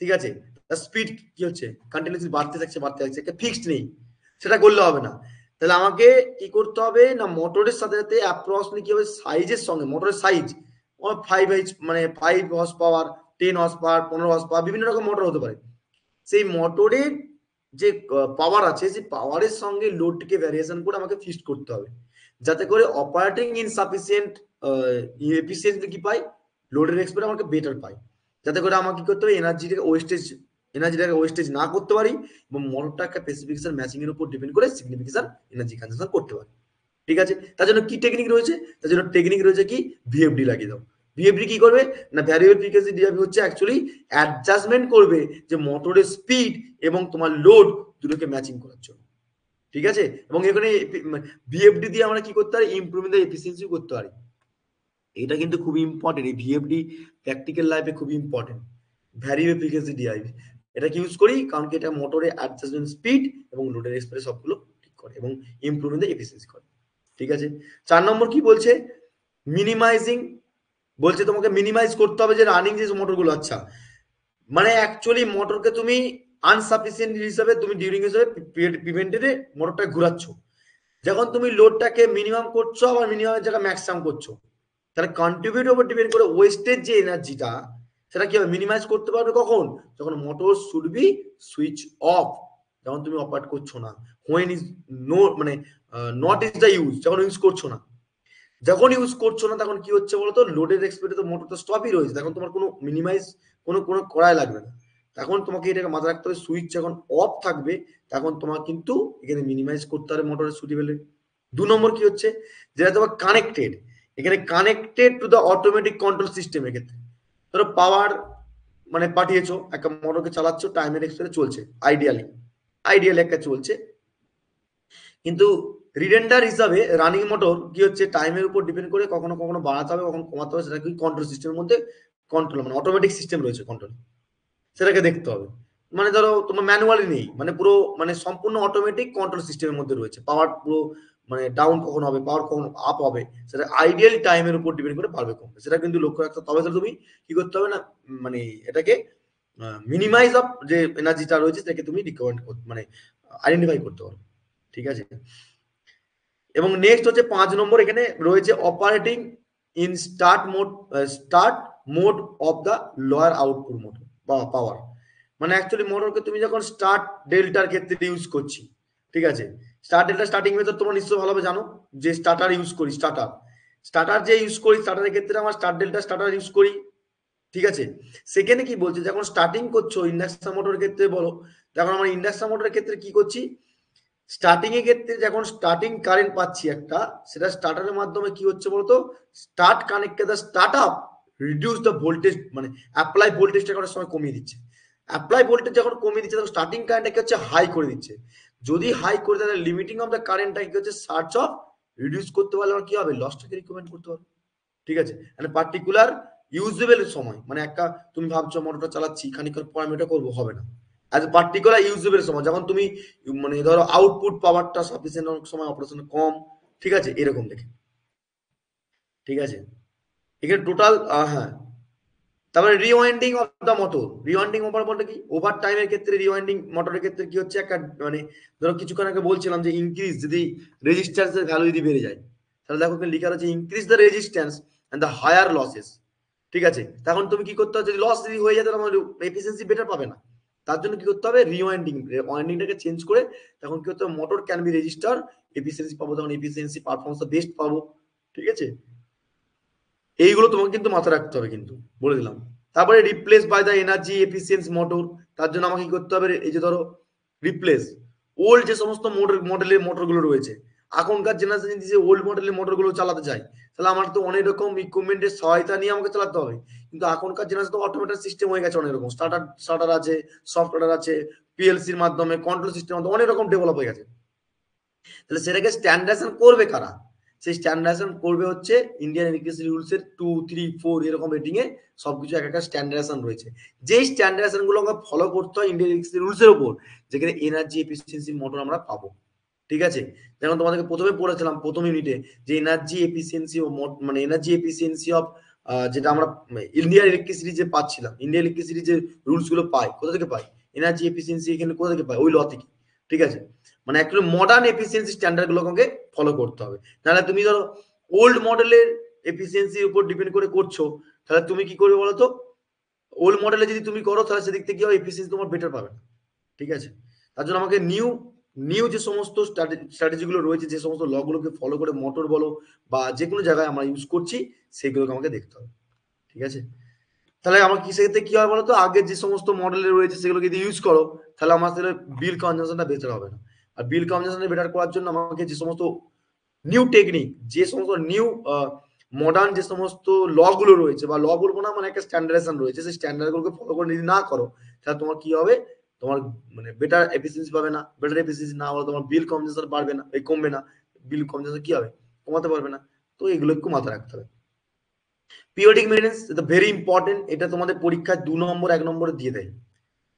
ঠিক আছে, স্পিড কি হচ্ছে কন্টিনিউসলি বাড়তে থাকছে, একটা ফিক্সড নেই, সেটা করলে হবে না। তাহলে আমাকে কি করতে হবে না মোটরের সাথে সাথে অ্যাপ্রক্সিমেটলি কি হবে সাইজের সঙ্গে, মোটরের সাইজ 5 মানে 5 horse power 10 horse power 15 horse power বিভিন্ন রকম মোটর হতে পারে, সেই মোটরের যে পাওয়ার আছে সেই পাওয়ারের সঙ্গে লোডকে ভ্যারিয়েশন করে আমাকে ফিক্সড করতে হবে, যাতে করে অপারেটিং ইনসাফিসিয়েন্ট এফিসিয়েন্সি কি পাই, লোডের এক্সপেক্ট আমাকে বেটার পাই, যাতে করে আমাকে কি করতে হবে এনার্জিটাকে ওয়েস্টেজ না করতে পারি এবং মোটরটা স্পেসিফিকেশন ম্যাচিং এর উপর ডিপেন্ড করে সিগনিফিকেশন এনার্জি কনজাম্পশন করতে পারি। ঠিক আছে, তার জন্য কি টেকনিক রয়েছে, তার জন্য টেকনিক রয়েছে কি ভিএফডি লাগিয়ে দাও। ভিএফডি কি করবে না ভ্যারিয়েবল ফ্রিকোয়েন্সি ডিআইভি হচ্ছে অ্যাকচুয়ালি অ্যাডজাস্টমেন্ট করবে যে মোটরের স্পিড এবং তোমার লোড দুটোকে ম্যাচিং করার জন্য। ঠিক আছে, এবং এখানে ভিএফডি দিয়ে আমরা কি করতে পারি ইমপ্রুভ দ্য এফিসিয়েন্সি করতে পারি, এটা কিন্তু খুবই ইম্পর্টেন্ট, এই ভিএফডি প্র্যাকটিক্যাল লাইফে খুবই ইম্পর্টেন্ট। ভ্যারিয়েবল ফ্রিকোয়েন্সি ডিআইভি এটাকে ইউজ করি কারণ কি এটা মোটরে অ্যাডজাস্টমেন্ট স্পিড এবং লোডের এক্সপ্রেস সবগুলো ঠিক করে এবং ইমপ্রুভ দ্য এফিসিয়েন্সি করে। ঠিক আছে, 4 নম্বর কি বলছে মিনিমাইজিং, বলছে তোমাকে মিনিমাইজ করতে হবে যে রানিং যে মোটরগুলো, আচ্ছা মানে অ্যাকচুয়ালি মোটরকে তুমি আনসাফিসিয়েন্ট হিসাবে তুমি ডিউরিং হিসাবে প্রিভেন্টেডে মোটরটা ঘুরাচ্ছ, যখন তুমি লোডটাকে মিনিমাম করছো আবার মিনিমামের জায়গায় ম্যাক্সিমাম করছো, তাহলে কন্ট্রিবিউট ওপর ডিপেন্ড করে ওয়েস্টেজ যে এনার্জিটা সেটা কি হবে মিনিমাইজ করতে পারবে কখন, যখন motor should be switch off, যখন তুমি অপারেট করছো না, হোয়েন ইজ নো মানে নট ইজ দ্য ইউজ, যখন ইউজ করছো না, যখন ইউজ করছো না তখন কি হচ্ছে বলতো, লোডের এক্সপেক্টে তো মোটর তো স্টপই রয়েছে, তখন তোমার কোনো মিনিমাইজ কোনো করাই লাগবে না। তখন তোমাকে এটাকে মাথায় রাখতে হবে, সুইচ যখন অফ থাকবে তখন তোমার কিন্তু এখানে মিনিমাইজ করতে হবে মোটরের সুইচেবলে। 2 নম্বর কি হচ্ছে, যেটা তোমার কানেক্টেড, এখানে connected to the automatic control system. এক্ষেত্রে ধরো পাওয়ার মানে পাঠিয়েছো, একটা মোটরকে চালাচ্ছ, টাইমের এক্সপেক্টে চলছে, আইডিয়ালি একটা চলছে, কিন্তু রিডেন্ডার হিসাবে রানিং মোটর কি হচ্ছে, টাইমের উপর ডিপেন্ড করে কখনো কখনো বাড়াতে হবে, কখনো কমাতে হবে, সেটা কি কন্ট্রোল সিস্টেমের মধ্যে কন্ট্রোল মানে অটোমেটিক সিস্টেম রয়েছে কন্ট্রোল, সেটাকে দেখতে হবে। মানে ধরো তোমার ম্যানুয়ালি নেই, মানে পুরো মানে সম্পূর্ণ অটোমেটিক কন্ট্রোল সিস্টেমের মধ্যে রয়েছে, পাওয়ার পুরো মানে ডাউন কখন হবে, পাওয়ার কখন আপ হবে, সেটা আইডিয়ালি টাইমের উপর ডিপেন্ড করে বাড়বে কমবে, সেটা কিন্তু লক্ষ্য রাখতে হবে। তবে তাহলে তুমি কি করতে হবে না, মানে এটাকে মিনিমাইজ অফ যে এনার্জিটা রয়েছে সেটাকে তুমি রিকমেন্ড মানে আইডেন্টিফাই করতে পারো। ঠিক আছে। এবং নেক্সট হচ্ছে 5 নম্বর, এখানে রয়েছে operating in start mode of the lower output motor বা পাওয়ার। মানে অ্যাকচুয়ালি মোটরকে তুমি যখন স্টার্ট ডেল্টার ক্ষেত্রে ইউজ করছি, ঠিক আছে, স্টার্ট ডেল্টা স্টার্টিং মেথড তোমরা নিশ্চয়ই ভালোভাবে জানো, যে স্টার্টার ইউজ করি, স্টার্টার যে ইউজ করি, স্টার্টারের ক্ষেত্রে আমার স্টার্ট ডেল্টা স্টার্টার ইউজ করি। ঠিক আছে। সেখানে কি বলছে, যখন স্টার্টিং করছো ইন্ডাকশন মোটরের ক্ষেত্রে বলো, যখন আমরা ইন্ডাকশন মোটরের ক্ষেত্রে কি করছি, স্টার্টিং এর ক্ষেত্রে যখন স্টার্টিং কারেন্ট পাচ্ছি একটা, সেটা স্টার্টারের মাধ্যমে কি হচ্ছে বলতো, start connected the start up reduce the voltage, মানে অ্যাপ্লাই ভোল্টেজটা অনেক সময় কমিয়ে দিচ্ছে। অ্যাপ্লাই ভোল্টেজ যখন কমিয়ে দিচ্ছে তখন স্টার্টিং কারেন্টটাকে হচ্ছে হাই করে দিচ্ছে। যদি হাই করে দেয় লিমিটিং অফ দ্য কারেন্টটা কি হচ্ছে, সার্চ অফ রিডিউস করতে পারলে আমার কি হবে, লসটাকে রিকমেন্ড করতে পারবে। ঠিক আছে। মানে পার্টিকুলার ইউজেবল সময়, মানে একটা তুমি ভাবছো মোটরটা চালাচ্ছি খানিকক্ষণ পর আমি এটা করবো, হবে না। অ্যাজ এ পার্টিকুলার ইউজেবল সময়, যখন তুমি মানে ধরো আউটপুট পাওয়ারটা সাফিসিয়েন্ট সময় অপারেশন কম, ঠিক আছে, এরকম দেখে। ঠিক আছে। এখানে টোটাল হ্যাঁ, তারপরে rewinding of the motor, rewinding over বলতে কি, ওভার টাইমের ক্ষেত্রে রিওয়াইন্ডিং মোটরের ক্ষেত্রে কি হচ্ছে, একটা মানে ধরো কিছুক্ষণ আগে বলছিলাম যে ইনক্রিজ, যদি রেজিস্ট্যান্সের ভ্যালু যদি বেড়ে যায়, তাহলে দেখো এখানে লেখা রয়েছে increase the resistance and the higher losses. ঠিক আছে। তখন তুমি কি করতে হবে, যদি লস যদি হয়ে যায় তাহলে আমার এফিসিয়েন্সি বেটার পাবে না, তার জন্য কি করতে হবে, ওয়াইন্ডিংটাকে চেঞ্জ করে তখন কি করতে হবে, motor can be register, efficiency পাবো, তখন এফিসিয়েন্সি পারফরমেন্স বেস্ট পাবো। ঠিক আছে। এইগুলো তোমাকে কিন্তু মাথায় রাখতে হবে, কিন্তু বলে দিলাম। তারপরে replace by the energy efficiency motor, তার জন্য আমাকে কি করতে হবে, এই যে ধরো রিপ্লেস ওল্ড যে সমস্ত মডেলের মোটরগুলো রয়েছে, এখনকার জেনারেশন যে ওল্ড মডেলের মোটরগুলো চালাতে চাই, তাহলে আমার তো অনেক রকম ইকুইপমেন্টের সহায়তা নিয়ে আমাকে চালাতে হবে। কিন্তু এখনকার জেনারেশন তো অটোমেটেড সিস্টেম হয়ে গেছে, অনেক রকম স্টার্টার আছে, সফটওয়্যার আছে, পিএলসির মাধ্যমে কন্ট্রোল সিস্টেম অনেক রকম ডেভেলপ হয়ে গেছে। তাহলে সেটাকে স্ট্যান্ডার্ডাইজেশন করবে কারা, সেই স্ট্যান্ডার্ডাইজেশন করবে হচ্ছে ইন্ডিয়ান ইলেকট্রিসিটি রুলসের 2, 3, 4 এরকম রেটিং এ সবকিছু এক একটা স্ট্যান্ডার্ডাইজেশন রয়েছে। যেই স্ট্যান্ডার্ডাইজেশন গুলো আমরা ফলো করতে হয় ইন্ডিয়ান ইলেকট্রিসিটি রুলসের উপর, যেখানে এনার্জি এফিসিয়েন্সি মোটর আমরা পাবো। ঠিক আছে। যেমন তোমাদেরকে প্রথমে পড়েছিলাম প্রথম ইউনিটে, যে এনার্জি এফিসিয়েন্সি ও মানে এনার্জি এফিসিয়েন্সি অফ, যেটা আমরা ইন্ডিয়ান ইলেকট্রিসিটি যে পাচ্ছিলাম, ইন্ডিয়ান ইলেকট্রিসিটি যে রুলস গুলো পাই, কোথা থেকে পাই, এনার্জি এফিসিয়েন্সি এখানে কোথা থেকে পাই, ওই ল থেকে। ঠিক আছে। মানে অ্যাকচুয়ালি মডার্ন এফিসিয়েন্সি স্ট্যান্ডার্ড গুলোকে ফলো করতে হবে, নাহলে তুমি ধরো ওল্ড মডেলের এফিসিয়েন্সির উপর ডিপেন্ড করে করছো, তাহলে তুমি কি করবে বলো তো, ওল্ড মডেলে যদি তুমি করো তাহলে সেদিক থেকে কি হবে, এফিসিয়েন্সি তোমার বেটার পাবে না। ঠিক আছে। তার জন্য আমাকে নিউ নিউ যে সমস্ত স্ট্র্যাটেজি গুলো রয়েছে, যে সমস্ত ল গুলোকে ফলো করে মোটর বলো বা যে কোনো জায়গায় আমরা ইউজ করছি, সেগুলোকে আমাকে দেখতে হবে। ঠিক আছে। তাহলে আমার কি সেক্ষেত্রে কি হয় বলতো, আগের যে সমস্ত মডেলের রয়েছে সেগুলো যদি ইউজ করো, তাহলে আমার তাহলে বিল কনজাম্পশনটা বেটার হবে না। আর বিল কনজাম্পশনটা বেটার করার জন্য আমাকে যে সমস্ত নিউ টেকনিক, যে সমস্ত নিউ মডার্ন যে সমস্ত ল গুলো রয়েছে, বা ল বলবো না, মানে একটা স্ট্যান্ডার্ডাইজেশন রয়েছে, সেই স্ট্যান্ডার্ড গুলোকে ফলো করে যদি না করো, তাহলে তোমার কি হবে, তোমার মানে বেটার এফিসিয়েন্সি পাবে না, বেটার এফিসিয়েন্সি না হলে তোমার বিল কনজাম্পশন বাড়বে না, এই কমবে না, বিল কনজাম্পশন কি হবে, কমাতে পারবে না। তো এগুলো একটু মাথায় রাখতে হবে। পিরিয়ডিক মেইনটেন্স এটা ভেরি ইম্পর্টেন্ট, এটা তোমাদের পরীক্ষায় 2 নম্বর 1 নম্বরে দিয়ে দেয়,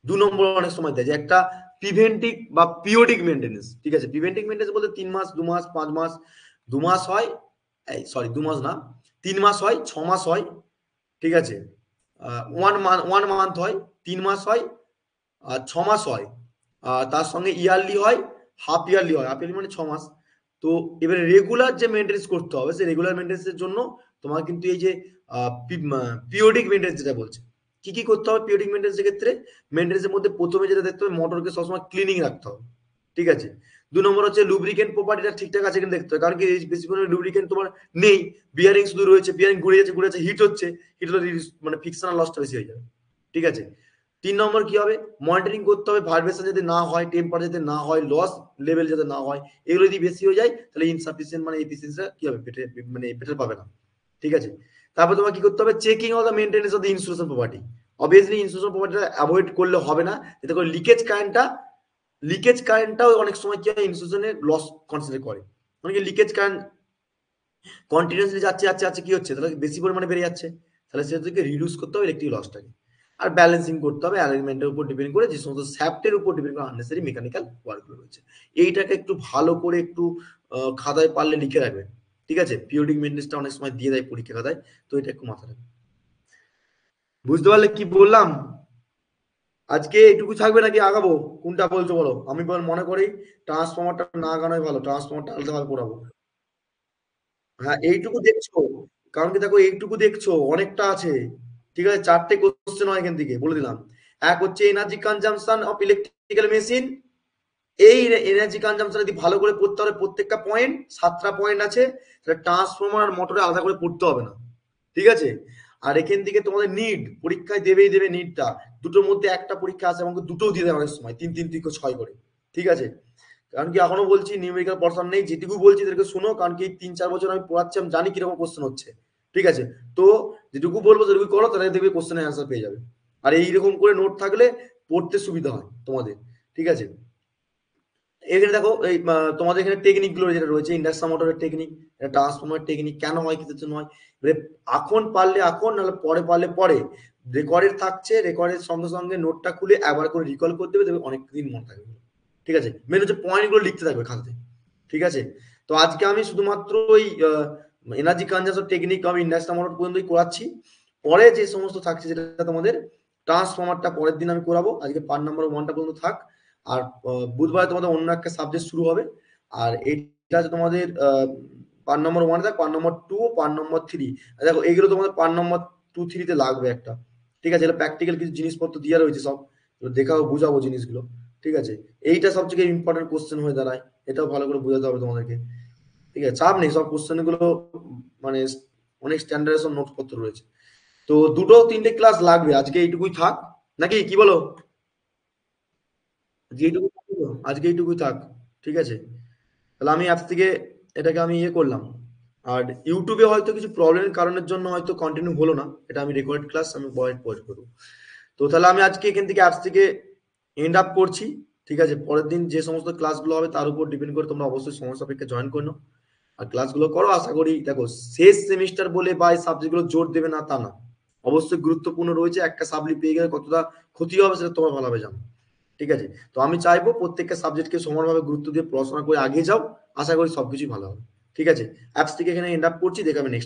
2 নম্বর অনেক সময় দেয়, যে একটা প্রিভেন্টিভ বা পিরিয়ডিক মেইনটেনেন্স। ঠিক আছে। প্রিভেন্টিভ মেইনটেনেন্স বলতে 3 মাস, 2 মাস, 5 মাস, 2 মাস হয়, এই সরি 2 মাস না, 3 মাস হয়, 6 মাস হয়। ঠিক আছে। 1 মান্থ হয়, 3 মাস হয়, আর 6 মাস হয়, আর তার সঙ্গে ইয়ারলি হয়, হাফ ইয়ারলি হয়, হাফ ইয়ারলি মানে 6 মাস। তো এবারে রেগুলার যে মেনটেন্স করতে হবে, সেই রেগুলার মেনটেন্সের জন্য তোমার কিন্তু এই যে পিরিয়ডিক মেনটেন্স যেটা বলছে, কি কি করতে হবে পিরিয়ডিক মেনটেন্সের ক্ষেত্রে, মেনটেন্সের মধ্যে প্রথমে যেটা দেখতে হবে, মোটরকে সবসময় ক্লিনিং রাখতে হবে। ঠিক আছে। নম্বর হচ্ছে লুব্রিকেন্ট প্রপার্টিটা ঠিকঠাক আছে কিনা দেখতে হবে, কারণ কি বেশি পরিমাণে লুব্রিকেন্ট তোমার নেই, বিয়ারিং শুধু রয়েছে, বিয়ারিং ঘুরে যাচ্ছে হিট হচ্ছে, হিট হলে মানে ফ্রিকশনাল লসটা বেশি হয়ে যাবে। ঠিক আছে। 3 নম্বর কি হবে, মনিটরিং করতে হবে ভাইব্রেশন যাতে না হয়, টেম্পারেচার যাতে না হয়, লস লেভেল যাতে না হয়। এগুলো যদি বেশি হয়ে যায় তাহলে ইনসাফিসিয়েন্ট মানে এফিসিয়েন্সিটা কি হবে, মানে বেটার পাবে না। ঠিক আছে। তারপর তোমার কি করতে হবে, checking of the maintenance of the insulation property. Obviously insulation প্রপার্টিটা অ্যাভয়েড করলে হবে না, যাতে করে লিকেজ কারেন্টটাও অনেক সময় কি হয় ইনসুলেশনের লস কনসিডার করে। অনেকে লিকেজ কারেন্ট কন্টিনিউয়াসলি যাচ্ছে কি হচ্ছে, তাহলে বেশি পরিমাণে বেড়ে যাচ্ছে, তাহলে সেটাকে রিডিউস করতে হবে ইলেকট্রিক লসটাকে। আর ব্যালেন্সিং করতে হবে অ্যালাইনমেন্টের উপর ডিপেন্ড করে, যে সমস্ত শ্যাফটের উপর ডিপেন্ড করে আননেসেসারি মেকানিক্যাল ওয়ার্কগুলো রয়েছে। এইটাকে একটু ভালো করে একটু খাতায় পারলে লিখে রাখবেন। ঠিক আছে, পিরিয়ডিক মেইনটেন্যান্সটা অনেক সময় দিয়ে দেয় পরীক্ষা খাতায়, তো এটা একটু মাথায় রাখবেন। বুঝতে পারলে কি বললাম? আজকে এইটুকু থাকবে নাকি আগাবো? কোনটা বলছো বলো? আমি মনে করি ট্রান্সফরমারটা না আগানোই ভালো, ট্রান্সফরমারটা আলাদাভাবে পড়াবো। হ্যাঁ, এইটুকু দেখছো, কারণ কি দেখো এইটুকু দেখছো অনেকটা আছে। ঠিক আছে, 4টে কোশ্চেন হয় এখান থেকে বলে দিলাম। এক হচ্ছে energy consumption of electrical machine. এই এনার্জি কনজাম্পশন যদি ভালো করে পড়তে হবে, প্রত্যেকটা পয়েন্ট 7টা পয়েন্ট আছে, তাহলে ট্রান্সফরমার আর মোটরে আলাদা করে পড়তে হবে না। ঠিক আছে। আর এখান থেকে তোমাদের নিড পরীক্ষায় দেবে নিডটা, দুটোর মধ্যে একটা পরীক্ষা আছে এবং দুটোও দিয়ে দেয় অনেক সময়, 3 3 3 6 করে। ঠিক আছে। কারণ কি এখনো বলছি নিউমেরিক্যাল পড়াশোনা নেই, যেটুকু বলছি এদেরকে শোনো, কারণ কি 3 4 বছর আমি পড়াচ্ছি, আমি জানি কিরকম কোশ্চেন হচ্ছে। ঠিক আছে। তো যেটুকু বলবো সেটুকু করো, তাহলে দেখবে কোশ্চেনের অ্যান্সার পেয়ে যাবে। আর এইরকম করে নোট থাকলে পড়তে সুবিধা হয় তোমাদের। ঠিক আছে। এখানে দেখো এই তোমাদের এখানে টেকনিক গুলো যেটা রয়েছে, ইন্ডাকশন মোটরের টেকনিক, ট্রান্সফরমার টেকনিক, কেন হয় কিসের জন্য হয়, এবারে এখন পারলে এখন, নাহলে পরে পারলে পরে। রেকর্ডের থাকছে, রেকর্ডের সঙ্গে সঙ্গে নোটটা খুলে একবার করে রিকল করতে হবে, দেখবে অনেকদিন মনে থাকবে। ঠিক আছে, মেন হচ্ছে পয়েন্ট গুলো লিখতে থাকবে খাতাতে। ঠিক আছে। তো আজকে আমি শুধুমাত্র ওই এনার্জি কনজারভেশন টেকনিক আমি ইন্ডাকশন মোটর পর্যন্তই করাচ্ছি। পরে যে সমস্ত থাকছে যেটা তোমাদের ট্রান্সফরমারটা পরের দিন আমি করাবো। আজকে পার্ট নাম্বার 1টা পর্যন্ত থাক। আর বুধবারে তোমাদের অন্য একটা সাবজেক্ট শুরু হবে। আর এটা আছে তোমাদের পার্ট নাম্বার 1 থাক, পার্ট নাম্বার 2, পার্ট নাম্বার 3। দেখো এইগুলো তোমাদের পার্ট নাম্বার 2 3 তে লাগবে একটা। ঠিক আছে, এটা প্র্যাকটিক্যাল কিছু জিনিসপত্র দেওয়া রয়েছে সব, দেখাবো বুঝাবো জিনিসগুলো। ঠিক আছে। এইটা সবথেকে ইম্পর্টেন্ট কোশ্চেন হয়ে দাঁড়ায়, এটাও ভালো করে বোঝাতে হবে তোমাদেরকে। ঠিক আছে, চাপ নেই, সব কোশ্চেন গুলো মানে অনেক স্ট্যান্ডার্ডাইজেশন নোটপত্র রয়েছে। তো 2 3টে ক্লাস লাগবে, আজকে এইটুকুই থাক, নাকি কি বলো? আজকে এইটুকুই থাক। ঠিক আছে। তাহলে আমি অ্যাপস থেকে এটাকে আমি ইয়ে করলাম। আর ইউটিউবে হয়তো কিছু প্রবলেমের কারণের জন্য হয়তো কন্টিনিউ হলো না, এটা আমি রেকর্ড ক্লাস আমি পরে করবো। তো তাহলে আমি আজকে এখান থেকে অ্যাপস থেকে এন্ড আপ করছি। ঠিক আছে, পরের দিন যে সমস্ত ক্লাসগুলো হবে তার উপর ডিপেন্ড করে তোমরা অবশ্যই সময় সাপেক্ষে জয়েন করো। আর ক্লাসগুলো করো, আশা করি দেখো শেষ সেমিস্টার বলে বা এই সাবজেক্টগুলো জোর দেবে না তা না, অবশ্যই গুরুত্বপূর্ণ রয়েছে। একটা সাবজেক্ট পেয়ে গেলে কতটা ক্ষতি হবে সেটা তোমরা ভালোভাবে জানো। ঠিক আছে। তো আমি চাইবো প্রত্যেকটা সাবজেক্টকে সমানভাবে গুরুত্ব দিয়ে পড়াশোনা করে আগিয়ে যাও, আশা করি সবকিছুই ভালো হবে। ঠিক আছে, অ্যাপস থেকে এখানে এন্ড আপ করছি, দেখাবে নেক্সট।